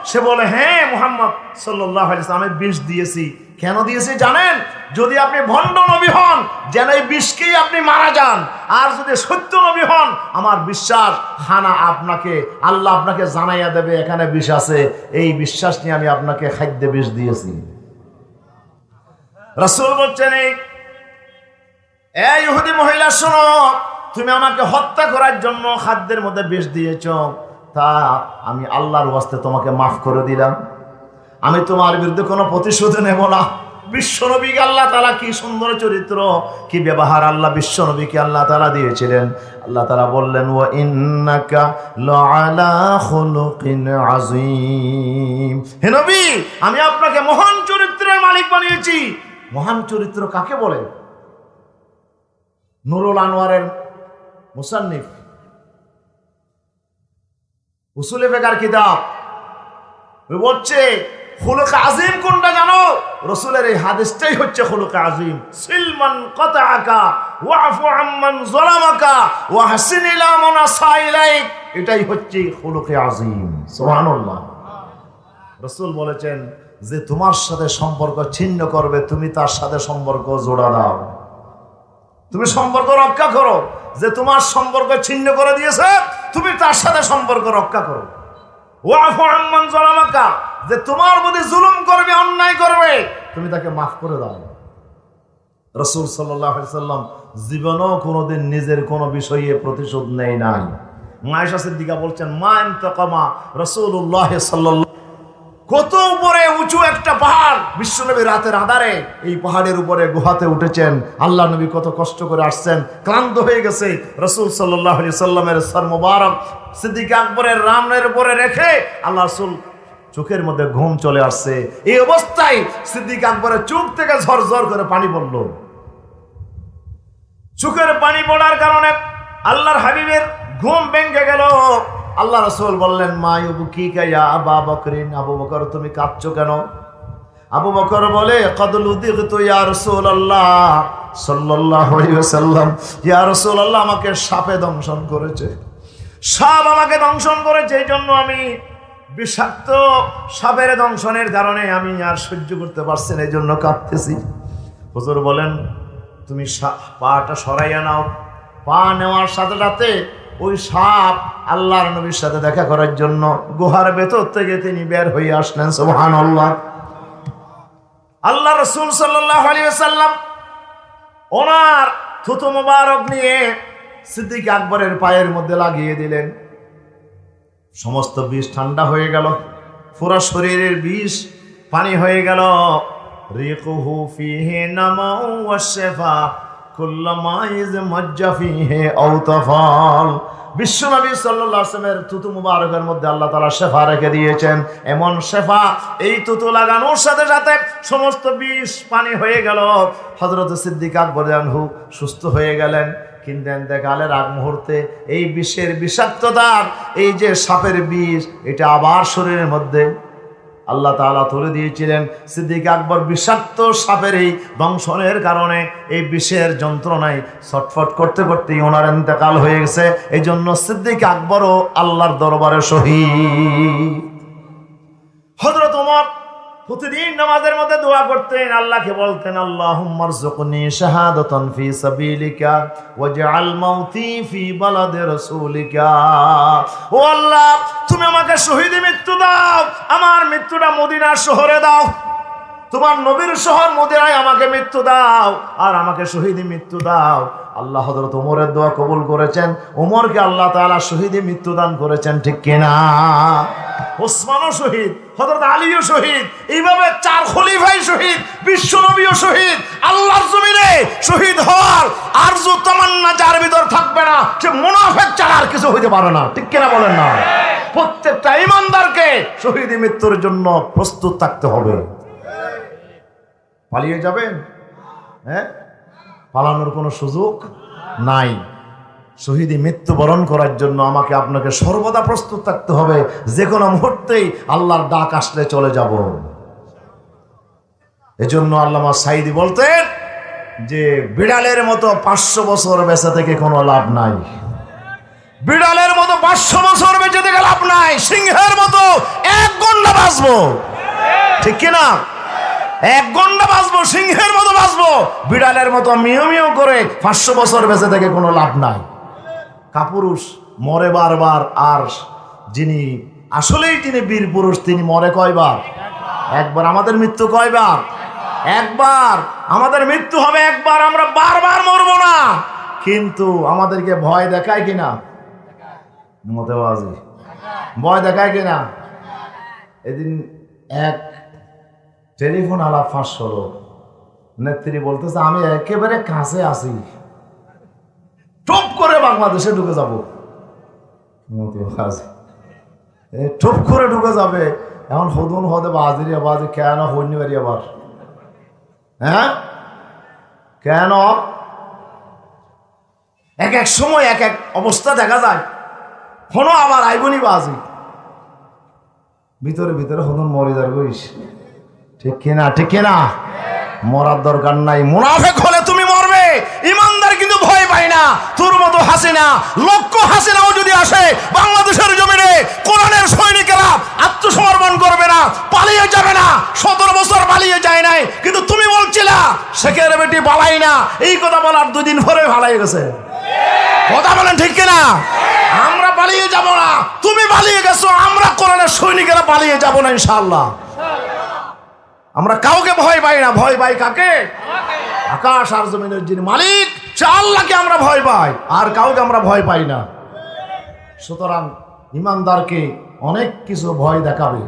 সে বলে, হ্যাঁ মুহাম্মদ সাল্লাল্লাহু আলাইহি ওয়াসাল্লাম, আমি বিষ দিয়েছি। কেন দিয়েছি জানেন? যদি আপনি ভণ্ড নবী হন, যেন এই বিষকেই আপনি মারা যান, আর যদি সত্য নবী হন, আমার বিশ্বাস খানা আপনাকে, আল্লাহ আপনাকে জানাইয়া দেবে এখানে বিষ আছে, এই বিশ্বাস নিয়ে আমি আপনাকে খাদ্যে বিষ দিয়েছি। রাসূল বলছেন, এই ইহুদি মহিলা শোনো, তুমি আমাকে হত্যা করার জন্য খাদ্যের মধ্যে বিষ দিয়েছো, তা আমি আল্লাহর ওয়াস্তে তোমাকে মাফ করে দিলাম, আমি তোমার বিরুদ্ধে কোনো প্রতিশোধ নেব না, বিশ্বনবীকে আল্লাহ তাআলা কি সুন্দর চরিত্র, কি ব্যবহার আল্লাহ বিশ্বনবীকে আল্লাহ তাআলা দিয়েছিলেন। আল্লাহ তাআলা বললেন, ওয়া ইন্নাকা লাআলা খুলুকিন আযীম। হে নবী, আমি আপনাকে মহান চরিত্রের মালিক বানিয়েছি। মহান চরিত্র কাকে বলে? নুরুল আনোয়ারের মুসান্নিফ উসুলে ফিকহের কিতাব বলছে খুলুক আযীম কোনটা জানো? রাসূলের এই হাদিসটাই হচ্ছে খুলুক আযীম। সিলমান কাতাআকা ওয়াফু আম্মান যালামাকা ওয়া হাসিন ইলা মান আসা ইলাইক, এটাই হচ্ছে খুলুক আযীম। সুবহানাল্লাহ। রাসূল বলেছেন যে তোমার সাথে সম্পর্ক ছিন্ন করবে, তুমি তার সাথে সম্পর্ক জোড়া দাও, তুমি সম্পর্ক রক্ষা করো। যে তোমার সম্পর্ক ছিন্ন করে দিয়েছে, তুমি তার সাথে সম্পর্ক রক্ষা করো। ওয়াফু আম্মান যালামাকা, যে তোমার প্রতি জুলুম করবে, অন্যায় করবে, তুমি তাকে মাফ করে দাও। রাসূল সাল্লাল্লাহু আলাইহি সাল্লাম জীবনেও কোনোদিন নিজের কোনো বিষয়ে প্রতিশোধ নেই নাই। আয়েশা সিদ্দিকা বলছেন, মা ইনতাকামা রাসূলুল্লাহ সাল্লাল্লাহু, কত উপরে উঁচু একটা পাহাড়, বিশ্বনবী রাতের আঁধারে এই পাহাড়ের উপরে গুহাতে উঠেছেন। আল্লাহ নবী কত কষ্ট করে আসছেন, ক্লান্ত হয়ে গেছে। রাসূল সাল্লাল্লাহু আলাইহি সাল্লামের সর মোবারক সিদ্দিক আকবরের রানের উপরে রেখে আল্লাহ রাসূল চোখের মধ্যে ঘুম চলে আসছে। এই অবস্থায় সিদ্দিক আকবরের চোখ থেকে ঝরঝর করে পানি পড়ল। চোখের পানি পড়ার কারণে আল্লাহর হাবিবের ঘুম ভেঙে গেল। আল্লাহ রাসূল বললেন, মা ইউবকিকা ইয়া আবা বকরিন, আবু বকর তুমি কাঁদছো কেন? আবু বকর বলে, ক্বাদ লুদিগতু ইয়া রাসূলুল্লাহ সাল্লাল্লাহু আলাইহি ওয়াসাল্লাম, ইয়া রাসূলুল্লাহ আমাকে সাপে দংশন করেছে, সাপ আমাকে দংশন করেছে, এই জন্য আমি বিষাক্ত সাপের দংশনের কারণে আমি আর সহ্য করতে পারছি না, এই জন্য কাঁদতেছি। হুজুর বলেন, তুমি পাটা সরাইয়া নাও। পা নেওয়ার সাথে সাথে ওই সাপ আল্লাহর নবীর সাথে দেখা করার জন্য গুহার ভেতর থেকে তিনি বের হয়ে আসলেন। সুবহানাল্লাহ। আল্লাহ রাসূল সাল্লাল্লাহু আলাইহি ওয়াসাল্লাম ওনার থুতু মোবারক নিয়ে সিদ্দিক আকবরের পায়ের মধ্যে লাগিয়ে দিলেন। সমস্ত বিষ ঠান্ডা হয়ে গেল, পুরো শরীরের বিষ পানি হয়ে গেল। রিকুহু ফিহি নামাউ ওয়া শিফা কুল্লামা ইজ মাজ্জা ফিহি আও তাফাল। বিশ্বনবী সাল্লাল্লাহু আলাইহি ওয়াসাল্লামের থুতু মুবারকের মধ্যে আল্লাহ তাআলা শিফা রেখে দিয়েছেন। এমন শিফা, এই থুতু লাগানোর সাথে সাথে সমস্ত বিষ পানি হয়ে গেল। হযরত সিদ্দিক আকবর আনহু সুস্থ হয়ে গেলেন। কিন্তু ইন্তেকালের আগ মুহূর্তে এই বিষের বিষাক্ততার, এই যে সাপের বিষ, এটা আবার শরীরের মধ্যে আল্লাহ তাআলা তুলে দিয়েছিলেন। সিদ্দিক আকবর বিষাক্ত সাপের এই দংশনের কারণে এই বিষের যন্ত্রণায় ছটফট করতে করতেই ওনার ইন্তেকাল হয়ে গেছে। এই জন্য সিদ্দিক আকবরও আল্লাহর দরবারে শহীদ। হযরত ওমর প্রতিদিন নামাজের মধ্যে দোয়া করতেন, আল্লাহকে বলতেন, আল্লাহুম্মা রযুকনি শাহাদাতান ফি সাবিলিকা ওয়াজআল মাউতি ফি বালাদি রাসূলিকা। ও আল্লাহ, তুমি আমাকে শহীদি মৃত্যু দাও, আমার মৃত্যুটা মদিনার শহরে দাও, তোমার নবীর শহর মদিনায় আমাকে মৃত্যু দাও, আর আমাকে শহীদি মৃত্যু দাও। আল্লাহ হযরত ওমরের দোয়া কবুল করেছেন। ওমরকে আল্লাহ তাআলা শহীদি মৃত্যু দান করেছেন, ঠিক কিনা? ওসমানও শহীদ, হযরত আলীও শহীদ, এইভাবে চার খলিফাই শহীদ, বিশ্ব নবীও শহীদ। আল্লাহর জমিনে শহীদ হওয়ার আরজু তামান্না যার ভিতর থাকবে না, সে মুনাফিক ছাড়া আর কিছু হইতে পারে না, ঠিক কিনা বলেন না? প্রত্যেকটা ঈমানদারকে শহীদি মৃত্যুর জন্য প্রস্তুত থাকতে হবে। পালিয়ে যাবেন? হ্যাঁ, পালানোর কোনো সুযোগ নাই। শহীদি মৃত্যুবরণ করার জন্য আমাকে আপনাকে সর্বদা প্রস্তুত থাকতে হবে। যে কোনো মুহূর্তেই আল্লাহর ডাক আসলে চলে যাব। এজন্য আল্লামা সাঈদী বলতেন যে বিড়ালের মতো 500 বছর বেঁচে থেকে কোনো লাভ নাই। বিড়ালের মতো 500 বছর বেঁচে থেকে লাভ নাই, সিংহের মতো 1 ঘন্টা বাঁচবো, ঠিক কিনা? 1 ঘন্টা বাঁচবো, সিংহের মতো বাঁচবো। বিড়ালের মতো মিউ মিউ করে 500 বছর বেঁচে থেকে কোনো লাভ নাই। কাপুরুষ মরে বারবার, আর যিনি আসলেই যিনি বীর পুরুষ তিনি মরে কয়বার? একবার। আমাদের মৃত্যু কয়বার? একবার। আমাদের মৃত্যু হবে একবার, আমরা বারবার মরবো না। কিন্তু আমাদেরকে ভয় দেখায় কিনা? মতেবাজি ভয় দেখায় কিনা? এদিন এক টেলিফোন আলাপ ফাঁস হলো, নেত্রী বলতেছে আমি একেবারে কাছে আছি, টপ করে বাংলাদেশে ঢুকে যাব। টপ করে ঢুকে যাবে। এখন হদুন হদে বাজিরিয়া বাজি কেন হইনি বাড়ি আবার, হ্যাঁ কেন? এক এক সময় এক এক অবস্থা দেখা যায়। কোনো আবার আইবনি বাজি, ভিতরে ভিতরে হদুন মরে যার গইস। ঠিক কিনা? ঠিক কিনা? মরার দরকার নাই। মুনাফিক হলে তুমি মরবে, ইমানদার কিন্তু ভয় পায় না। তোর মতো হাসিনা, লক্ষ হাসিনাও যদি আসে বাংলাদেশের জমিনে, কোরআনের সৈনিকেরা আত্মসমর্পণ করবে না, পালিয়ে যাবে না। 17 বছর পালিয়ে যায় নাই, কিন্তু তুমি বলছিলা শেখের বেটি পালাই না, এই কথা বলার 2 দিন পরে পালাই গেছে। কথা বলেন ঠিক কিনা? আমরা পালিয়ে যাব না, তুমি পালিয়ে গেছো, আমরা কোরআনের সৈনিকেরা পালিয়ে যাব না ইনশাআল্লাহ। আমরা কাউকে ভয় পাই না। ভয় পাই কাকে? আকাশ আর জমিনের যিনি মালিক, সে আল্লাহকে আমরা ভয় পাই, আর কাউকে আমরা ভয় পাই না। সুতরাং ইমানদারকে অনেক কিছু ভয় দেখাবে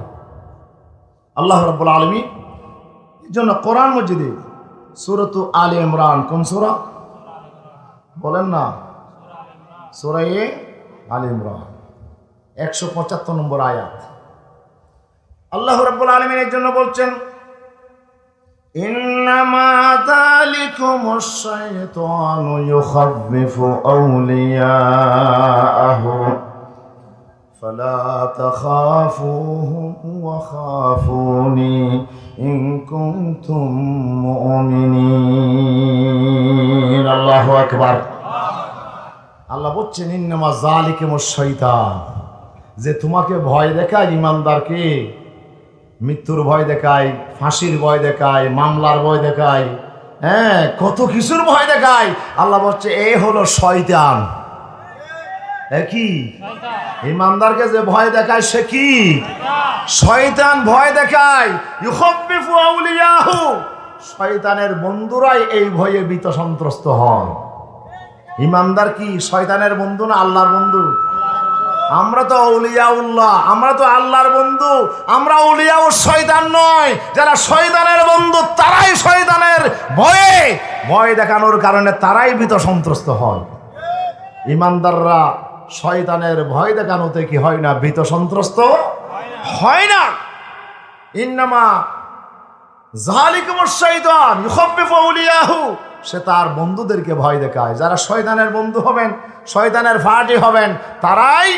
আল্লাহ রাব্বুল আলামিন। এই জন্য কোরআন মজিদে সূরাত আলে ইমরান, কোন সূরা বলেন না? সূরা আলে ইমরান 175 নম্বর আয়াত। আল্লাহ রাব্বুল আলামিন এর জন্য বলছেন, ইন্নামা যালিকুমুশ শাইতানু ইউখাব্বিফু আউলিয়াহু ফালা তাখাফুহুম ওয়া খাফুনি ইন কুনতুম মুমিনিন। আল্লাহু আকবার। আল্লাহ বলছেন ইন্নামা যালিকুমুশ শাইতান, যে তোমাকে ভয় দেখায় ইমানদারকে, মৃত্যুর ভয় দেখায়, ফাঁসির ভয় দেখায়, মামলার ভয় দেখায়, হ্যাঁ কত কিছুর ভয় দেখায়। আল্লাহ বলছে এই হলো শয়তান। কি? ইমানদারকে যে ভয় দেখায় সে কি? শয়তান ভয় দেখায়। ইউখাব্বিফু আউলিয়াহু, শয়তানের বন্ধুরাই এই ভয়ে ভীত সন্ত্রস্ত হয়। ইমানদার কি শয়তানের বন্ধু না আল্লাহর বন্ধু? আমরা তো আউলিয়াউল্লাহ, আমরা তো আল্লাহর বন্ধু, আমরা আউলিয়া ও শয়তান নয়। যারা শয়তানের বন্ধু তারাই শয়তানের ভয়ে ভয় দেখানোর কারণে তারাই ভীত সন্ত্রস্ত হয়। ইমানদাররা শয়তানের ভয় দেখানোতে কি হয় না? ভীত সন্ত্রস্ত হয় না। ইন্নামা যালিকুমুশ শাইতান ইউখাব্বিফু আউলিয়াহু, সে তার বন্ধুদেরকে ভয় দেখায়। যারা শয়তানের বন্ধু হবেন, শয়তানের ফাটি হবেন, তারাই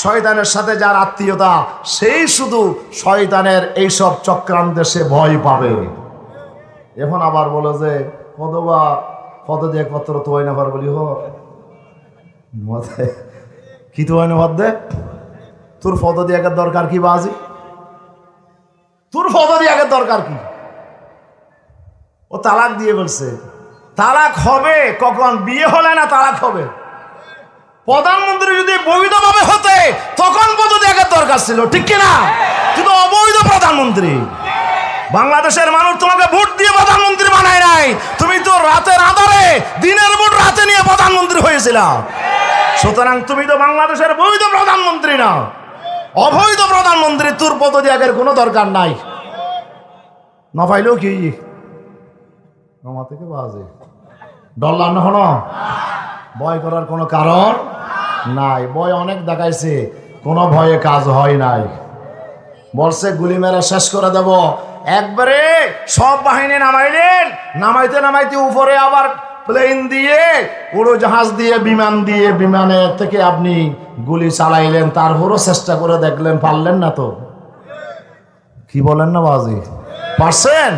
শয়তানের সাথে যার আত্মীয়তা, সেই শুধু শয়তানের এইসব চক্রান্তে সে ভয় পাবে। এখন আবার বলো যে কতবা কত দিয়ে কত তো হয় না বলি হো কি তো হয় না ভাব দে, তোর ফটো দিয়ে দরকার কি বাজি? তোর ফটো দিয়ে দরকার কি? ও তালাক দিয়ে বলছে। তালাক হবে কখন? বিয়ে হলে না তালাক হবে। প্রধানমন্ত্রী যদি বৈধভাবে হতে তখন পদত্যাগের দরকার ছিল, ঠিক কিনা? তুই তো অবৈধ প্রধানমন্ত্রী। বাংলাদেশের মানুষ তোমাকে ভোট দিয়ে প্রধানমন্ত্রী বানায় নাই, তুমি তো রাতের আধারে দিনের ভোট রাতে নিয়ে প্রধানমন্ত্রী হয়েছিল। সুতরাং তুমি তো বাংলাদেশের বৈধ প্রধানমন্ত্রী না, অবৈধ প্রধানমন্ত্রী। তোর পদত্যাগের কোনো দরকার নাই। না পাইলেও কি নমা থেকে বাজে ডলার না হলো, ভয় করার কোনো কারণ নাই। ভয় অনেক দেখাইছে, কোনো ভয়ে কাজ হয় নাই। বলছে গুলি মেরে শেষ করে দেব, একবারে সব বাহিনী নামাইলেন। নামাইতে নামাইতে উপরে আবার প্লেন দিয়ে, উড়োজাহাজ দিয়ে, বিমান দিয়ে, বিমানে থেকে আপনি গুলি চালাইলেন, তারপরও চেষ্টা করে দেখলেন, পারলেন না তো। কি বলেন না বাজি? পারছেন?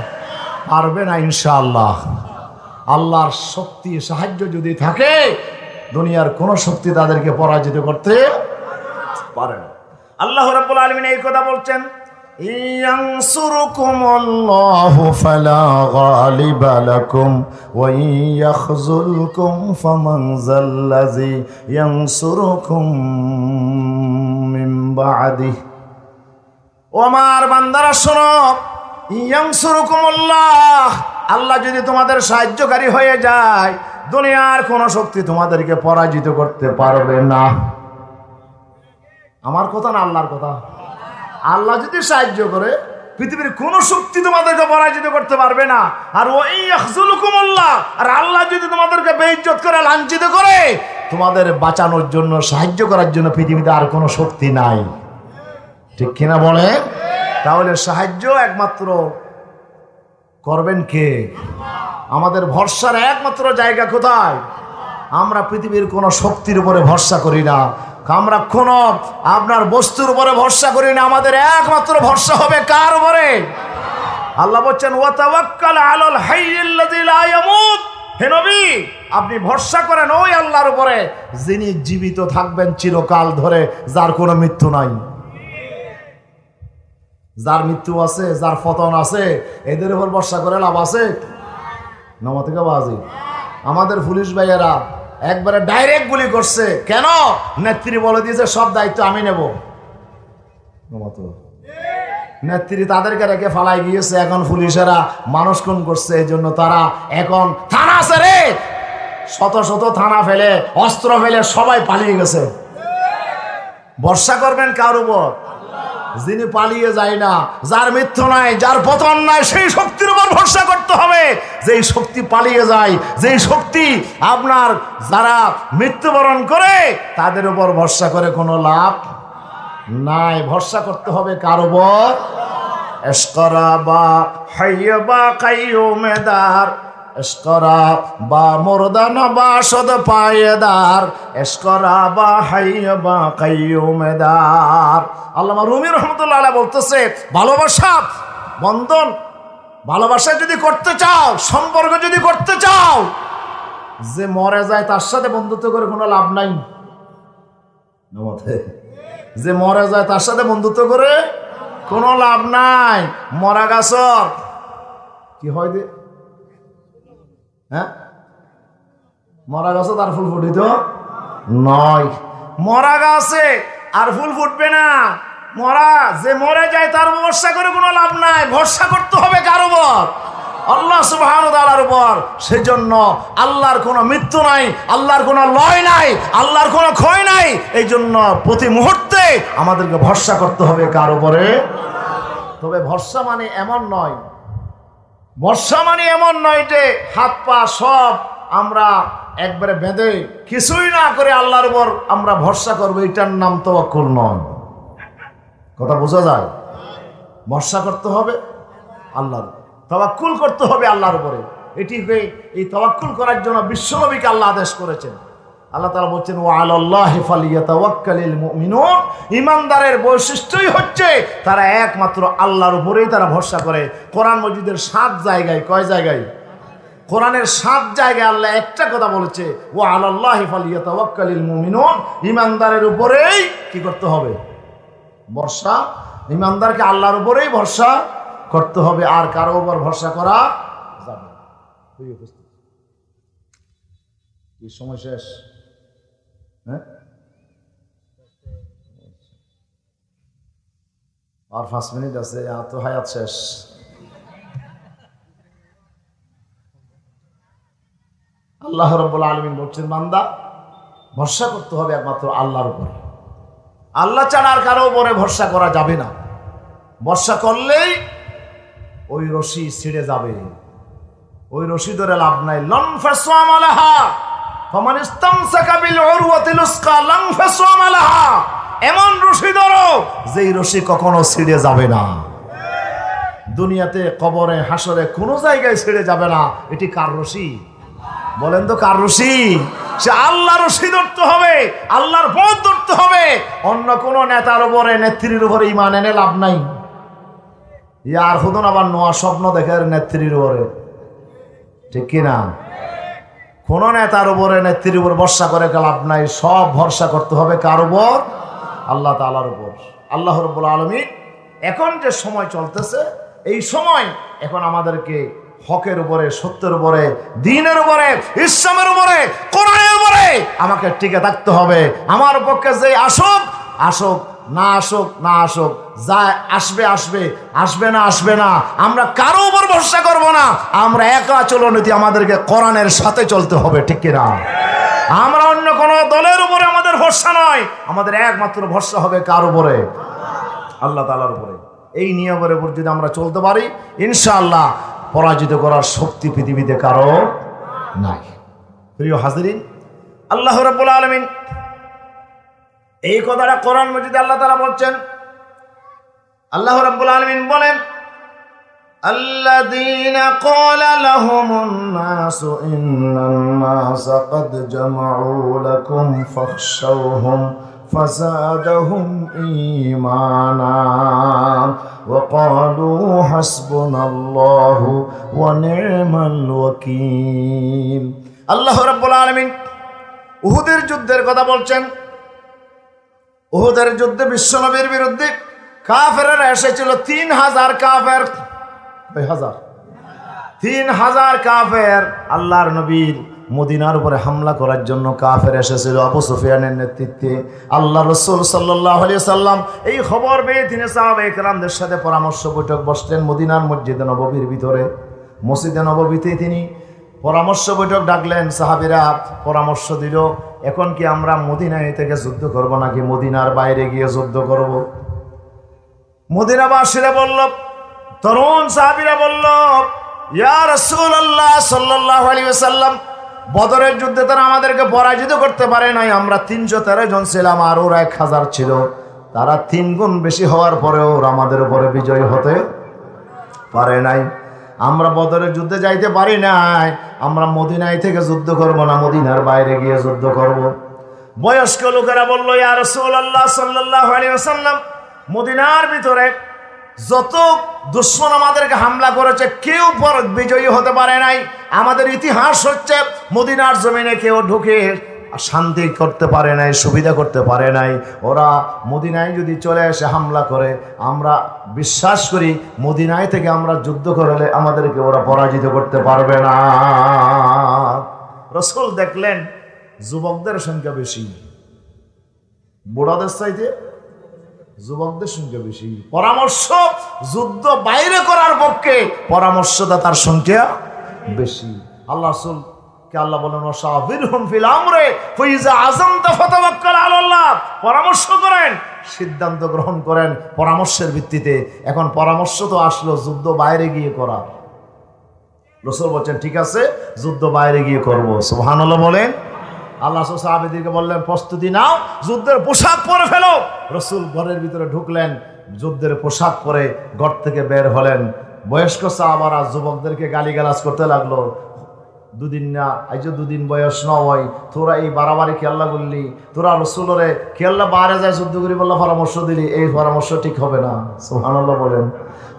পারবে না ইনশাআল্লাহ। আল্লাহর শক্তি সাহায্য যদি থাকে, দুনিয়ার কোন শক্তি তাদেরকে পরাজিত করতে পারে না। আল্লাহ রাব্বুল আলামিন এই কথা বলছেন, ইয়ানসুরুকুমুল্লাহু ফালা গালিবা লাকুম ওয়া ইয়াখযুলকুম ফামান যাল্লাযী ইয়ানসুরুকুম মিন বা'দিহি। ও আমার বান্দারা শোনো, ইয়ানসুরুকুমুল্লাহ, আল্লাহ যদি তোমাদের সাহায্যকারী হয়ে যায়, দুনিয়ার কোন শক্তি তোমাদেরকে পরাজিত করতে পারবে না। আমার কথা না আল্লাহর কথা? আল্লাহ যদি সাহায্য করে পৃথিবীর কোন শক্তি তোমাদেরকে পরাজিত করতে পারবে না। আর ওই ইয়াখযুলুকুমুল্লাহ, আর আল্লাহ যদি তোমাদেরকে বেইজ্জত করে, লাঞ্ছিত করে, তোমাদের বাঁচানোর জন্য, সাহায্য করার জন্য পৃথিবীতে আর কোনো শক্তি নাই। ঠিক কিনা বলে? তাহলে সাহায্য একমাত্র করবেন কে? আমাদের ভরসার একমাত্র জায়গা কোথায়? আমরা পৃথিবীর কোনো শক্তির উপরে ভরসা করি না, আমরা কোন আপনার বস্তুর উপরে ভরসা করি না। আমাদের একমাত্র ভরসা হবে কার উপরে? আল্লাহ বলছেন ওয়াতাওয়াক্কাল আলাল হাইয়্যিল্লাযী লা ইয়ামুত। হে নবী, আপনি ভরসা করেন ওই আল্লাহর উপরে যিনি জীবিত থাকবেন চিরকাল ধরে, যার কোনো মৃত্যু নাই। যার মৃত্যু আছে, যার পতন আছে, এদের উপর ভরসা করে লাভ আছে? নামা থেকে বাজি। আমাদের পুলিশ ভাইয়েরা একবারে ডাইরেক্ট গুলি করছে। কেন? নেত্রী বলে দিয়েছে সব দায়িত্ব আমি নেব। নেত্রী তাদেরকে রেখে ফালাই গিয়েছে, এখন পুলিশেরা মানুষ খুন করছে। এই জন্য তারা এখন থানা আছে রে, শত শত থানা ফেলে, অস্ত্র ফেলে সবাই পালিয়ে গেছে। ভরসা করবেন কার উপর? যিনি পালিয়ে যায় না, যার মৃত্যু নাই, যার পতন নাই, সেই শক্তির উপর ভরসা করতে হবে। যেই শক্তি পালিয়ে যায়, যেই শক্তি আপনার যারা মৃত্যুবরণ করে, তাদের উপর ভরসা করে কোনো লাভ নাই। ভরসা করতে হবে কার উপর? ইশকরা বা হাইয় বা কাইয়ুমেদার, ইশকরা বা মুরদানা বা সদ পায়েদার, ইশকরা বা হাইয় বা কাইয়ুমেদার। আল্লামা রুমি রহমতুল্লাহ আলাইহি বলতেছে, ভালোবাসা বন্ধন, ভালোবাসা যদি করতে চাও, সম্পর্ক যদি করতে চাও, যে মরে যায় তার সাথে বন্ধুত্ব করে কোনো লাভ নাই। যে মরে যায় তার সাথে বন্ধুত্ব করে কোনো লাভ নাই। মরা গাছর কি হয় দে? হ্যাঁ, মরা গাছ তার ফুল ফুটিত নয়। মরা গাছে আর ফুল ফুটবে না। মরা যে মরে যায় তার ভরসা করে কোনো লাভ নাই। ভরসা করতে হবে কার উপর? আল্লাহ সুবহানাহু ওয়া তাআলার উপর। সেজন্য আল্লাহর কোনো মৃত্যু নাই, আল্লাহর কোনো লয় নাই, আল্লাহর কোনো ক্ষয় নাই। এই জন্য প্রতি মুহূর্তে আমাদেরকে ভরসা করতে হবে কার উপরে? তবে ভরসা মানে এমন নয়, ভরসা মানে এমন নয় যে হাত পা সব আমরা একবারে বেঁধে কিছুই না করে আল্লাহর উপর আমরা ভরসা করবো, এটার নাম তাওয়াক্কুল নয়। কথা বোঝা যায়? ভরসা করতে হবে আল্লাহর, তাওয়াক্কুল করতে হবে আল্লাহর উপরে। এটিকে এই তাওয়াক্কুল করার জন্য বিশ্বনবীকে আল্লাহ আদেশ করেছেন। আল্লাহ তাআলা বলছেন ওয়া আলাল্লাহি ফালিয়াতাওয়াক্কালিল মুমিনুন। ঈমানদারের বৈশিষ্ট্যই হচ্ছে তারা একমাত্র আল্লাহর উপরেই তারা ভরসা করে। কোরআন মজিদের 7 জায়গায়, কয় জায়গায়? কোরআনের 7 জায়গায় আল্লাহ একটা কথা বলেছে, ওয়া আলাল্লাহি ফালিয়াতাওয়াক্কালিল মুমিনুন। ঈমানদারের উপরেই কি করতে হবে? ভরসা। ঈমানদারকে আল্লাহর উপরেই ভরসা করতে হবে, আর কারো উপর ভরসা করা যাবে না। এই সময় শেষ। হ্যাঁ, আর 5 মিনিট আছে, আর তো হায়াত শেষ। আল্লাহ রাব্বুল আলামিন বলছেন, বান্দা ভরসা করতে হবে একমাত্র আল্লাহর উপরে। আল্লাহ ছাড়া আর কারো উপরে ভরসা করা যাবে না। ভরসা করলেই ওই রশি ছিঁড়ে যাবে, ওই রশি ধরে লাভ নাই। লন ফাসওয়াম আলাহা ফামান ইসতামসাকা বিল উরওয়াতিল উসকা লন ফাসওয়াম আলাহা। এমন রশি ধরো যেই রশি কখনো ছিঁড়ে যাবে না। দুনিয়াতে, কবরে, হাসরে কোনো জায়গায় ছিঁড়ে যাবে না। এটি কার রশি? বলেন তো কার রশি? সে আল্লাহর রশি ধরতে হবে, আল্লাহর পথ ধরতে হবে। অন্য কোন নেতার উপরে, নেত্রীর উপরে ঈমান এনে লাভ নাই। ইয়ার হুদন আবার নোয়া স্বপ্ন দেখে নেত্রীর উপরে, ঠিক কিনা? কোন নেতার উপরে, নেত্রীর উপর ভরসা করে লাভ নাই। সব ভরসা করতে হবে কার উপর? আল্লাহ তাআলার উপর। আল্লাহ রাব্বুল আলামিন এখন যে সময় চলতেছে, এই সময় এখন আমাদেরকে হকের উপরে, সত্যের উপরে, দ্বীনের উপরে, ইসলামের উপরে, কোরআনের উপরে আমাকে টিকে থাকতে হবে। আমার পক্ষে যে আসুক আসুক, না আসুক না আসুক, যা আসবে আসবে, আসবে না আসবে না, আমরা কারো উপর ভরসা করব না। আমরা একা চলনীতি, আমাদেরকে কোরআনের সাথে চলতে হবে, ঠিক কিনা? আমরা অন্য কোন দলের উপরে আমাদের ভরসা নয়, আমাদের একমাত্র ভরসা হবে কার উপরে? আল্লাহ তাআলার উপরে। এই নিয়মের উপর যদি আমরা চলতে পারি, ইনশাআল্লাহ পরাজিত করার শক্তি পৃথিবীতে কারো নাই। প্রিয় হাজিরিন, আল্লাহ রাব্বুল আলামিন এই কথাটা কোরআন মাজিদে আল্লাহ তাআলা বলছেন। আল্লাহ রাব্বুল আলামিন বলেন, الذين قال لهم الناس إن الناس قد جمعوا لكم فاخشوهم فزادهم إيمانا وقالوا حسبنا الله ونعم الوكيل। আল্লাহ রাব্বুল আলামিন উহুদের যুদ্ধের কথা বলছেন। উহুদের যুদ্ধে বিশ্বনবীর বিরুদ্ধে কাফেররা এসেছিল 3000 কাফের। 3000 কাফের আল্লাহর নবীর মদিনার উপরে হামলা করার জন্য কাফের এসেছিল আবু সুফিয়ানের নেতৃত্বে। আল্লাহ রাসূল সাল্লাল্লাহু আলাইহি সাল্লাম এই খবর পেয়ে তিনি সাহাবায়ে কেরামদের সাথে পরামর্শ বৈঠক বসলেন মদিনার মসজিদে নববীর ভিতরে। মসজিদে নববীতে তিনি পরামর্শ বৈঠক ডাকলেন। সাহাবীরা পরামর্শ দিল, এখন কি আমরা মদিনায় থেকে যুদ্ধ করব নাকি মদিনার বাইরে গিয়ে যুদ্ধ করব? মদিনাবাসীরা বলল, তরুণ সাহাবীরা বলল, ইয়া রাসূলুল্লাহ সাল্লাল্লাহু আলাইহি ওয়াসাল্লাম, বদরের যুদ্ধে তারা আমাদেরকে পরাজিত করতে পারে নাই। আমরা 313 জন ছিলাম আর ওরা 1000 ছিল। তারা 3 গুণ বেশি হওয়ার পরেও ওরা আমাদের উপরে বিজয়ী হতে পারে নাই। আমরা বদরের যুদ্ধে যাইতে পারি নাই। আমরা মদিনায় থেকে যুদ্ধ করব না মদিনার বাইরে গিয়ে যুদ্ধ করব। বয়স্ক লোকেরা বলল, ইয়া রাসূলুল্লাহ সাল্লাল্লাহু আলাইহি ওয়াসাল্লাম, মদিনার ভিতরে যত দুশমন আমাদেরকে হামলা করেছে কেউ পর বিজয়ী হতে পারে নাই। আমাদের ইতিহাস হচ্ছে মদিনার জমিনে কেউ ঢুকে শান্তি করতে পারে নাই, সুবিধা করতে পারে নাই। ওরা মদিনায় যদি চলে এসে হামলা করে, আমরা বিশ্বাস করি মদিনায় থেকে আমরা যুদ্ধ করলে আমাদেরকে ওরা পরাজিত করতে পারবে না। রাসূল দেখলেন যুবকদের সংখ্যা বেশি, বুড়াদের চাইতে যুবকদের সংখ্যা বেশি। পরামর্শ যুদ্ধ বাইরে করার পক্ষে পরামর্শদাতার সংখ্যা বেশি। আল্লাহ রাসূল কে আল্লাহ বলেন, ওয়াশাবিরহুম ফিল আমরি ফাইজা আযামতা ফাতাওয়াক্কাল আলাল্লাহ, পরামর্শ করেন, সিদ্ধান্ত গ্রহণ করেন পরামর্শের ভিত্তিতে। এখন পরামর্শ তো আসলো যুদ্ধ বাইরে গিয়ে করা। রাসূল বলেন, ঠিক আছে যুদ্ধ বাইরে গিয়ে করব। সুবহানাল্লাহ বলেন। আল্লাহ সাহাবীদেরকে বললেন, প্রস্তুতি নাও, যুদ্ধের পোশাক পরে ফেলো। রাসূল ঘরের ভিতরে ঢুকলেন, যুদ্ধের পোশাক পরে ঘর থেকে বের হলেন। বয়স্ক সাহাবারা যুবকদেরকে গালিগালাজ করতে লাগলো, দুদিন না আজ দুদিন বয়স নয়, তোরা এই বাড়াবাড়ি খেয়াল্লা করলি, তোরা রসুলরে খেয়াল্লা বাইরে যায় যুদ্ধ করি বললা পরামর্শ দিলি, এই পরামর্শ ঠিক হবে না। সুবহানাল্লাহ বলেন।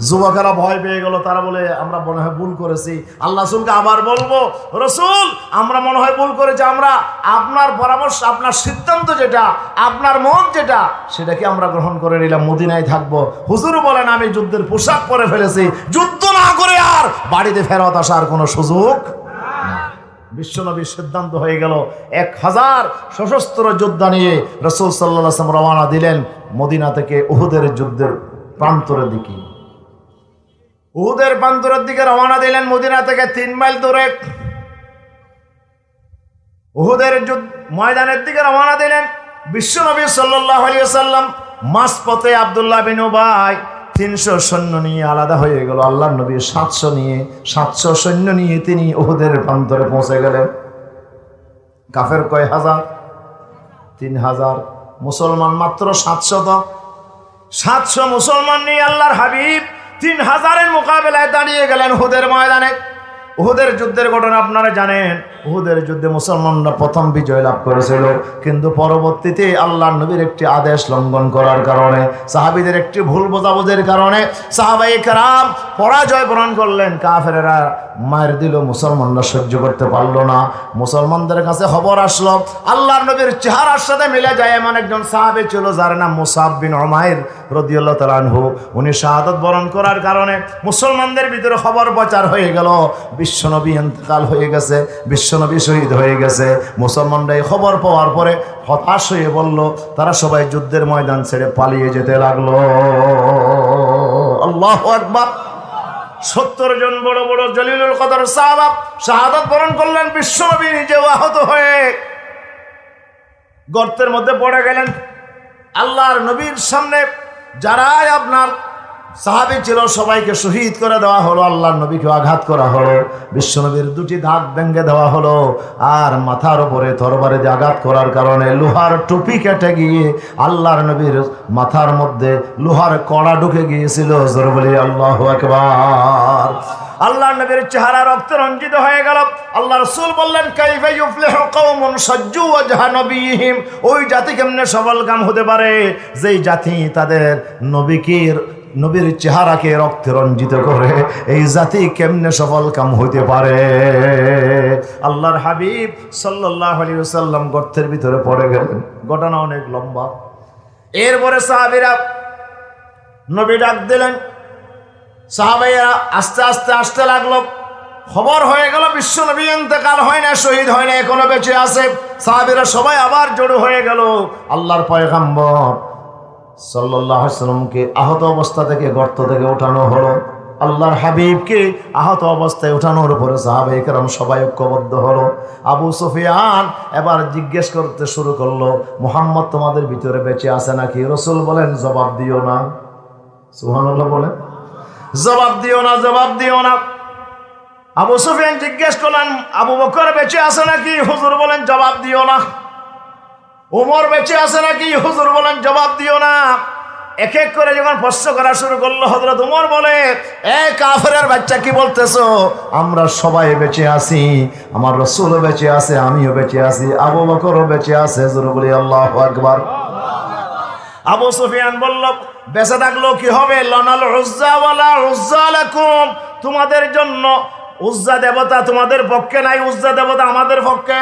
যুবকেরা ভয় পেয়ে গেল, তারা বলে আমরা মনে হয় ভুল করেছি। আল্লাহ রাসূলকে আবার বলবো, রসুল আমরা মনে হয় ভুল করেছি, আমরা আপনার পরামর্শ, আপনার সিদ্ধান্ত যেটা, আপনার মত যেটা, সেটাকে আমরা গ্রহণ করে নিলাম, মদিনায় থাকবো। হুজুর বলেন, আমি যুদ্ধের পোশাক পরে ফেলেছি, যুদ্ধ না করে আর বাড়িতে ফেরত আসার কোনো সুযোগ। বিশ্বনবীর সিদ্ধান্ত হয়ে গেল, 1000 সশস্ত্র যোদ্ধা নিয়ে রাসূল সাল্লাল্লাহু আলাইহি ওয়াসাল্লাম রওনা দিলেন মদিনা থেকে উহুদের যুদ্ধের প্রান্তরের দিকে। উহুদের প্রান্তরের দিকে রওনা দিলেন মদিনা থেকে 3 মাইল দূরে। উহুদের ময়দানের দিকে রওনা দিলেন বিশ্বনবী সাল্লাল্লাহু আলাইহি ওয়াসাল্লাম। মাঝপথে আব্দুল্লাহ বিন উবাই 300 সৈন্য নিয়ে আলাদা হয়ে গেল। আল্লাহর নবী 700 সৈন্য নিয়ে তিনি উহুদের প্রান্তরে পৌঁছে গেলেন। কাফের কয় হাজার? 3000। মুসলমান মাত্র 700 মুসলমান নিয়ে আল্লাহর হাবিব 3000-এর মোকাবেলায় দাঁড়িয়ে গেলেন উহুদের ময়দানে। উহুদের যুদ্ধের ঘটনা আপনারা জানেন। উহুদের যুদ্ধে মুসলমানরা প্রথম বিজয় লাভ করেছিল, কিন্তু পরবর্তীতে আল্লাহর নবীর একটি আদেশ লঙ্ঘন করার কারণে, সাহাবীদের একটি ভুল বোঝাবুঝির কারণে সাহাবায়ে কেরাম পরাজয় বরণ করলেন। কাফেরেরা মার দিল, মুসলমানরা সহ্য করতে পারলো না। মুসলমানদের কাছে খবর আসলো, আল্লাহর নবীর চেহারার সাথে মিলে যায় এমন একজন সাহাবী ছিল যার নাম মুসাব বিন উমাইর রাদিয়াল্লাহু তাআলা আনহু। উনি শাহাদাত বরণ করার কারণে মুসলমানদের ভিতরে খবর প্রচার হয়ে গেল, বিশ্বনবী ইন্তেকাল হয়ে গেছে, বিশ্বনবী শহীদ হয়ে গেছে। মুসলমানরা এই খবর পাওয়ার পরে হতাশ হয়ে বলল, তারা সবাই যুদ্ধের ময়দান ছেড়ে পালিয়ে যেতে লাগলো। আল্লাহু আকবার। 70 জন বড় বড় জলিলুল কদর সাহাবা শাহাদাত বরণ করলেন। বিশ্বনবী নিজেও আহত হয়ে গর্তের মধ্যে পড়ে গেলেন। আল্লাহর নবীর সামনে যারাই আপনার সাহাবী ছিল, সবাইকে শহীদ করে দেওয়া হলো, আল্লাহর নবীকে আঘাত করা হলো, বিশ্বনবীর দুটি দাঁত ভেঙে দেওয়া হলো, আর মাথার উপরে তরবারি দিয়ে আঘাত করার কারণে লোহার টুপি কেটে গিয়ে আল্লাহর নবীর মাথার মধ্যে লোহার কড়া ঢুকে গিয়েছিল। জোরে বলি আল্লাহু আকবার। আল্লাহর নবীর চেহারা রক্তে রঞ্জিত হয়ে গেল। আল্লাহ রাসূল বললেন, কাইফা ইউফলিহু কওমুন সাজ্জু ওয়াজহা নবিয়িহিম, ওই জাতি কেমনে সফলকাম হতে পারে যেই জাতি তাদের নবীর চেহারাকে রক্তে রঞ্জিত করে, এই জাতি কেমনে সফলকাম হইতে পারে? আল্লাহর হাবিব সাল্লাল্লাহু আলাইহি ওয়াসাল্লাম গর্তের ভিতরে পড়ে গেলেন। ঘটনা অনেক লম্বা। এরপরে সাহাবীরা নবী ডাক দিলেন, সাহাবাইরা আস্তে আস্তে আসতে লাগলো। খবর হয়ে গেল বিশ্ব নবী ইন্তেকাল হয় না, শহীদ হয় না, এখনো বেঁচে আছে। সাহাবীরা সবাই আবার জড়ো হয়ে গেল। আল্লাহর পয়গম্বর সাল্লাল্লাহু আলাইহি ওয়াসাল্লামকে আহত অবস্থা থেকে গর্ত থেকে ওঠানো হলো। আল্লাহর হাবিবকে আহত অবস্থায় ওঠানোর উপরে সাহাবায়ে কেরাম সবাই ঐক্যবদ্ধ হলো। আবু সুফিয়ান এবার জিজ্ঞেস করতে শুরু করলো, মুহাম্মদ তোমাদের ভিতরে বেঁচে আছে নাকি? রাসূল বলেন, জবাব দিও না। সুবহানাল্লাহ বলেন, জবাব দিও না, জবাব দিও না। আবু সুফিয়ান জিজ্ঞেস করলেন, আবু বকর বেঁচে আছে নাকি? হুজুর বলেন, জবাব দিও না। ওমর বেঁচে আছে নাকি? হুজুর বলেন, জবাব দিও না। এক এক করে যখন প্রশ্ন করা শুরু করলো, হযরত ওমর বলে, এ কাফেরের বাচ্চা, কি বলতেছো? আমরা সবাই বেঁচে আছি, আমার রাসূলও বেঁচে আছে, আমিও বেঁচে আছি, আবু বকরও বেঁচে আছে। জোরে বলি আল্লাহু আকবার। আবু সুফিয়ান বলল, বেঁচে থাকলো কি হবে? লানাল উজ্জা ওয়ালা উজ্জা লাকুম, তোমাদের জন্য উজ্জা দেবতা তোমাদের পক্ষে নাই, উজ্জা দেবতা আমাদের পক্ষে।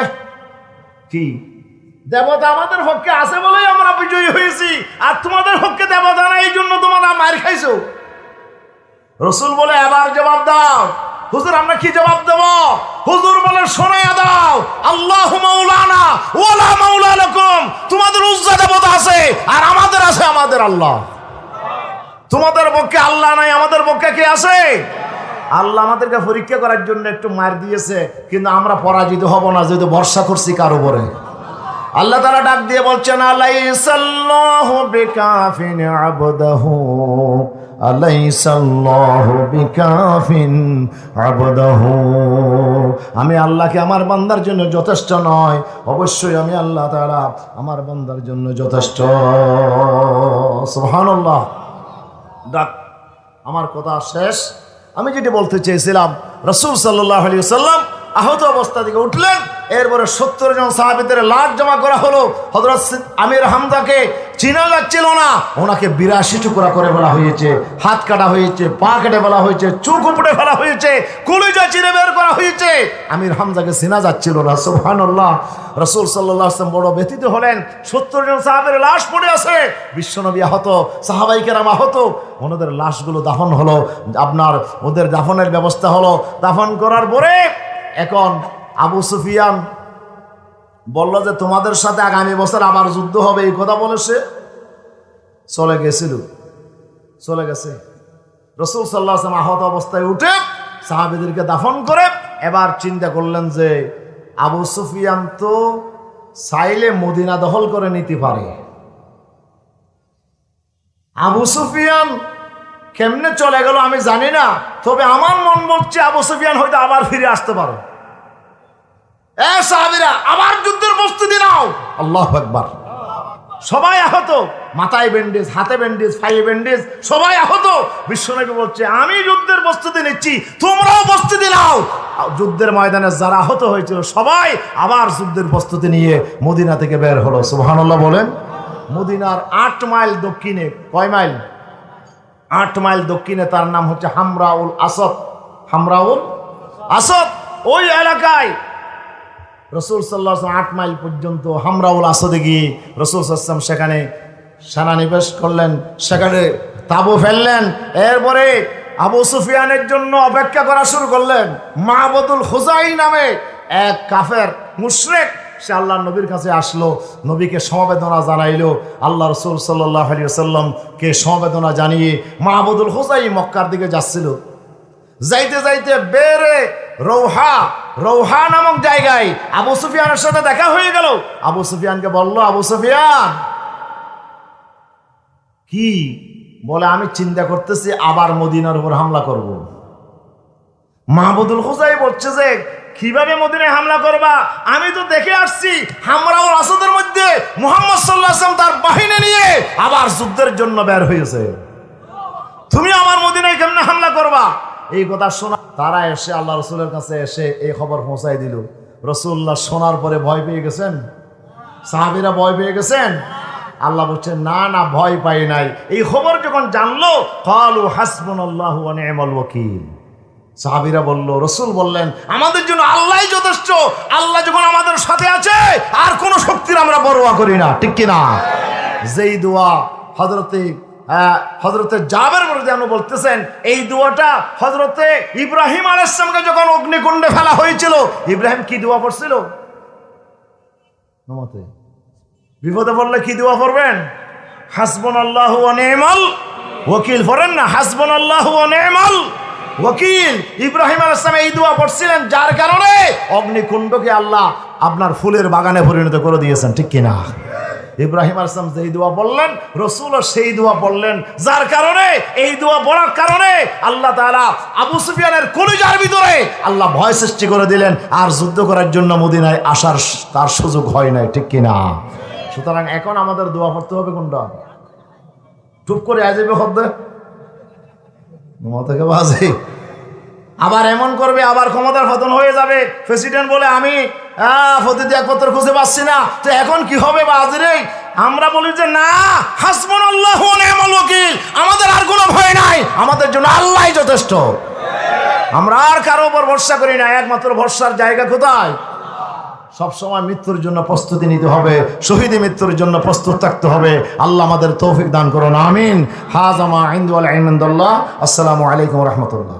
কি দেবতা আমাদের পক্ষে আছে বলেই আমরা বিজয়ী হয়েছি, আর তোমাদের পক্ষে দেবতা নাই, এই জন্য তোমরা মার খাইছো। রাসূল বলে, এবার জবাব দাও। হুজুর আমরা কি জবাব দেব? হুজুর বলে, শোনায়া দাও, আল্লাহু মাওলানা ওয়ালা মাওলা লাকুম, তোমাদের উজ্জা দেবতা আছে আর আমাদের আছে আমাদের আল্লাহ। তোমাদের পক্ষে আল্লাহ নাই, আমাদের পক্ষে কে আছে? আল্লাহ আমাদেরকে পরীক্ষা করার জন্য একটু মার দিয়েছে, কিন্তু আমরা পরাজিত হব না, যেহেতু ভরসা করছি কার উপরে। আল্লাহ তাআলা ডাক দিয়ে বলছেন, আলাইসাল্লাহু বিকাফিন আবদাহু, আলাইসাল্লাহু বিকাফিন আবদাহু। আমি আল্লাহকে আমার বান্দার জন্য যথেষ্ট নয়, অবশ্যই আমি আল্লাহ তাআলা আমার বান্দার জন্য যথেষ্ট। সুবহানাল্লাহ। ডাক, আমার কথা শেষ। আমি যেটি বলতে চেয়েছিলাম, রাসূল সাল্লাল্লাহু আলাইহি ওয়াসাল্লাম আহত অবস্থা থেকে উঠলেন। এরপরে 70 জন সাহাবীদের লাশ জমা করা হলো। হযরত আমির হামজাকে চিনা যাচ্ছিল না, ওনাকে 82 টুকরা করে ফেলা হয়েছে, হাত কাটা হয়েছে, পা কেটে ফেলা হয়েছে, চোখ উপড়ে ফেলা হয়েছে, কলিজা চিরে বের করা হয়েছে। আমির হামজাকে চিনা যাচ্ছিল না। সুবহানাল্লাহ। রাসূল সাল্লাল্লাহু আলাইহি ওয়াসাল্লাম বড় ব্যথিত হলেন। 70 জন সাহাবীর লাশ পড়ে আছে, বিশ্বনবী আহত, সাহাবায়ে কেরাম আহত। ওনাদের লাশগুলো দাফন হলো, আপনার ওদের দাফনের ব্যবস্থা হলো। দাফন করার পরে এখন আবু সুফিয়ান বলল যে তোমাদের সাথে আগামী বছর আবার যুদ্ধ হবে, এই কথা বলে সে চলে গেছিল, চলে গেছে। রাসূল সাল্লাল্লাহু আলাইহি ওয়াসাল্লাম আহত অবস্থায় উঠে সাহাবীদেরকে দাফন করে এবার চিন্তা করলেন যে আবু সুফিয়ান তো চাইলে মদিনা দখল করে নিতে পারে। আবু সুফিয়ান কেমনে চলে গেল আমি জানি না, তবে আমার মন বলছে আবু সুফিয়ান হয়তো আবার ফিরে আসতে পারে। সাহাবীরা আবার যুদ্ধের প্রস্তুতি নাও। আল্লাহু আকবার। সবাই আহত, মাথায় ব্যান্ডেজ, হাতে ব্যান্ডেজ, পায়ে ব্যান্ডেজ, সবাই আহত। বিশ্বনবী বলছে, আমি যুদ্ধের প্রস্তুতি নিচ্ছি, তোমরাও প্রস্তুতি নাও। যুদ্ধের ময়দানে যারা আহত হয়েছিল সবাই আবার যুদ্ধের প্রস্তুতি নিয়ে মদিনা থেকে বের হলো। সুবহানাল্লাহ বলেন। মদিনার 8 মাইল দক্ষিণে, কয় মাইল? 8 মাইল দক্ষিণে তার নাম হচ্ছে হামরাউল আসাদ। হামরাউল আসাদ, ওই এলাকায় রাসূল সাল্লাল্লাহু আলাইহি ওয়াসাল্লাম 8 মাইল পর্যন্ত হামরাউল আসাদে গিয়ে রাসূল সাল্লাল্লাহু আলাইহি ওয়াসাল্লাম সেখানে সেনানিবেশ করলেন, সেখানে তাঁবু ফেললেন। এরপরে আবু সুফিয়ানের জন্য অপেক্ষা করা শুরু করলেন। মাহবুদুল খুজাই নামে এক কাফের মুশরিক, সে আল্লাহর নবীর কাছে আসলো, নবীকে সমবেদনা জানাইলো। আল্লাহ রাসূল সাল্লাল্লাহু আলাইহি ওয়াসাল্লামকে সমবেদনা জানিয়ে মাহবুদুল খুজাই মক্কার দিকে যাচ্ছিল। যাইতে যাইতে বেরে রৌহা নামক জায়গায় আবু সুফিয়ানের সাথে দেখা হয়ে গেল। আবু সুফিয়ানকে বলল, আবু সুফিয়ান কি বলে আমি চিন্তা করতেছি আবার মদিনার উপর হামলা করব। মাহমুদুল হুসাই বলছে যে কিভাবে মদিনায় হামলা করবা? আমি তো দেখে আসছি হামরা ও আসাদের মধ্যে মুহাম্মদ সাল্লাল্লাহু আলাইহি ওয়াসাল্লাম তার বাহিনী নিয়ে আবার যুদ্ধের জন্য বের হয়েছে, তুমি আমার মদিনায় কেমনে হামলা করবা? এই কথা শোনা তারা এসে আল্লাহ রসুলের কাছে এসে এই খবর পৌঁছাই দিল। রসুল্লাহ শোনার পরে ভয় পেয়ে গেছেন, সাহাবীরা ভয় পেয়ে গেছেন। আল্লাহ বলছেন না না, ভয় পাই নাই। এই খবর যখন জানলো ক্বালু হাসবুনাল্লাহু ওয়া নি'মাল ওয়াকিল, সাহাবীরা বলল, রসুল বললেন আমাদের জন্য আল্লাহই যথেষ্ট। আল্লাহ যখন আমাদের সাথে আছে আর কোন শক্তির আমরা পরোয়া করি না, ঠিক কি না? যেই দোয়া হযরতে জাবের রাদিয়াল্লাহু আনহু বলতেছেন, এই দোয়াটা হযরতে ইব্রাহিম আলাইহিস সালামকে যখন অগ্নিকুণ্ডে ফেলা হয়েছিল, ইব্রাহিম কি দোয়া পড়ছিল? নমতে বিপদে পড়লে কি দোয়া পড়বেন? হাসবুনাল্লাহু ওয়া নি'মাল ওয়াকিল পড়েন না? হাসবুনাল্লাহু ওয়া নি'মাল ওয়াকিল। ইব্রাহিম আলাইহিস সালাম এই দোয়া পড়ছিলেন, যার কারণে অগ্নিকুণ্ডকে আল্লাহ আপনার ফুলের বাগানে পরিণত করে দিয়েছেন, ঠিক কি না? ইব্রাহিম আলাইহিস সালাম যেই দোয়া বললেন, রাসূলও সেই দোয়া বললেন, যার কারণে এই দোয়া বলার কারণে আল্লাহ তাআলা আবু সুফিয়ানের কলিজার ভিতরে আল্লাহ ভয় সৃষ্টি করে দিলেন, আর যুদ্ধ করার জন্য মদিনায় আসার তার সুযোগ হয় নাই, ঠিক কি না? সুতরাং এখন আমাদের দোয়া পড়তে হবে কোনটা? চুপ করে আজবে হদ্দে থেকে বাজে আবার এমন করবে, আবার ক্ষমতার পতন হয়ে যাবে। প্রেসিডেন্ট বলে আমি পদত্যাগপত্র খুঁজে পাচ্ছি না, তো এখন কি হবে বাজরে? আমরা বলি যে না, হাসবুনাল্লাহু ওয়া নি'মাল ওয়াকিল, আমাদের আর কোনো ভয় নাই, আমাদের জন্য আল্লাহই যথেষ্ট। আমরা আর কারো উপর ভরসা করি না, একমাত্র ভরসার জায়গা কোথায়? সবসময় মৃত্যুর জন্য প্রস্তুতি নিতে হবে, শহীদি মৃত্যুর জন্য প্রস্তুত থাকতে হবে। আল্লাহ আমাদের তৌফিক দান করুন, আমিন। হাযা মা ইনদি ওয়াল ইলমু ইনদাল্লাহ। আসসালামু আলাইকুম ওয়া রাহমাতুল্লাহ।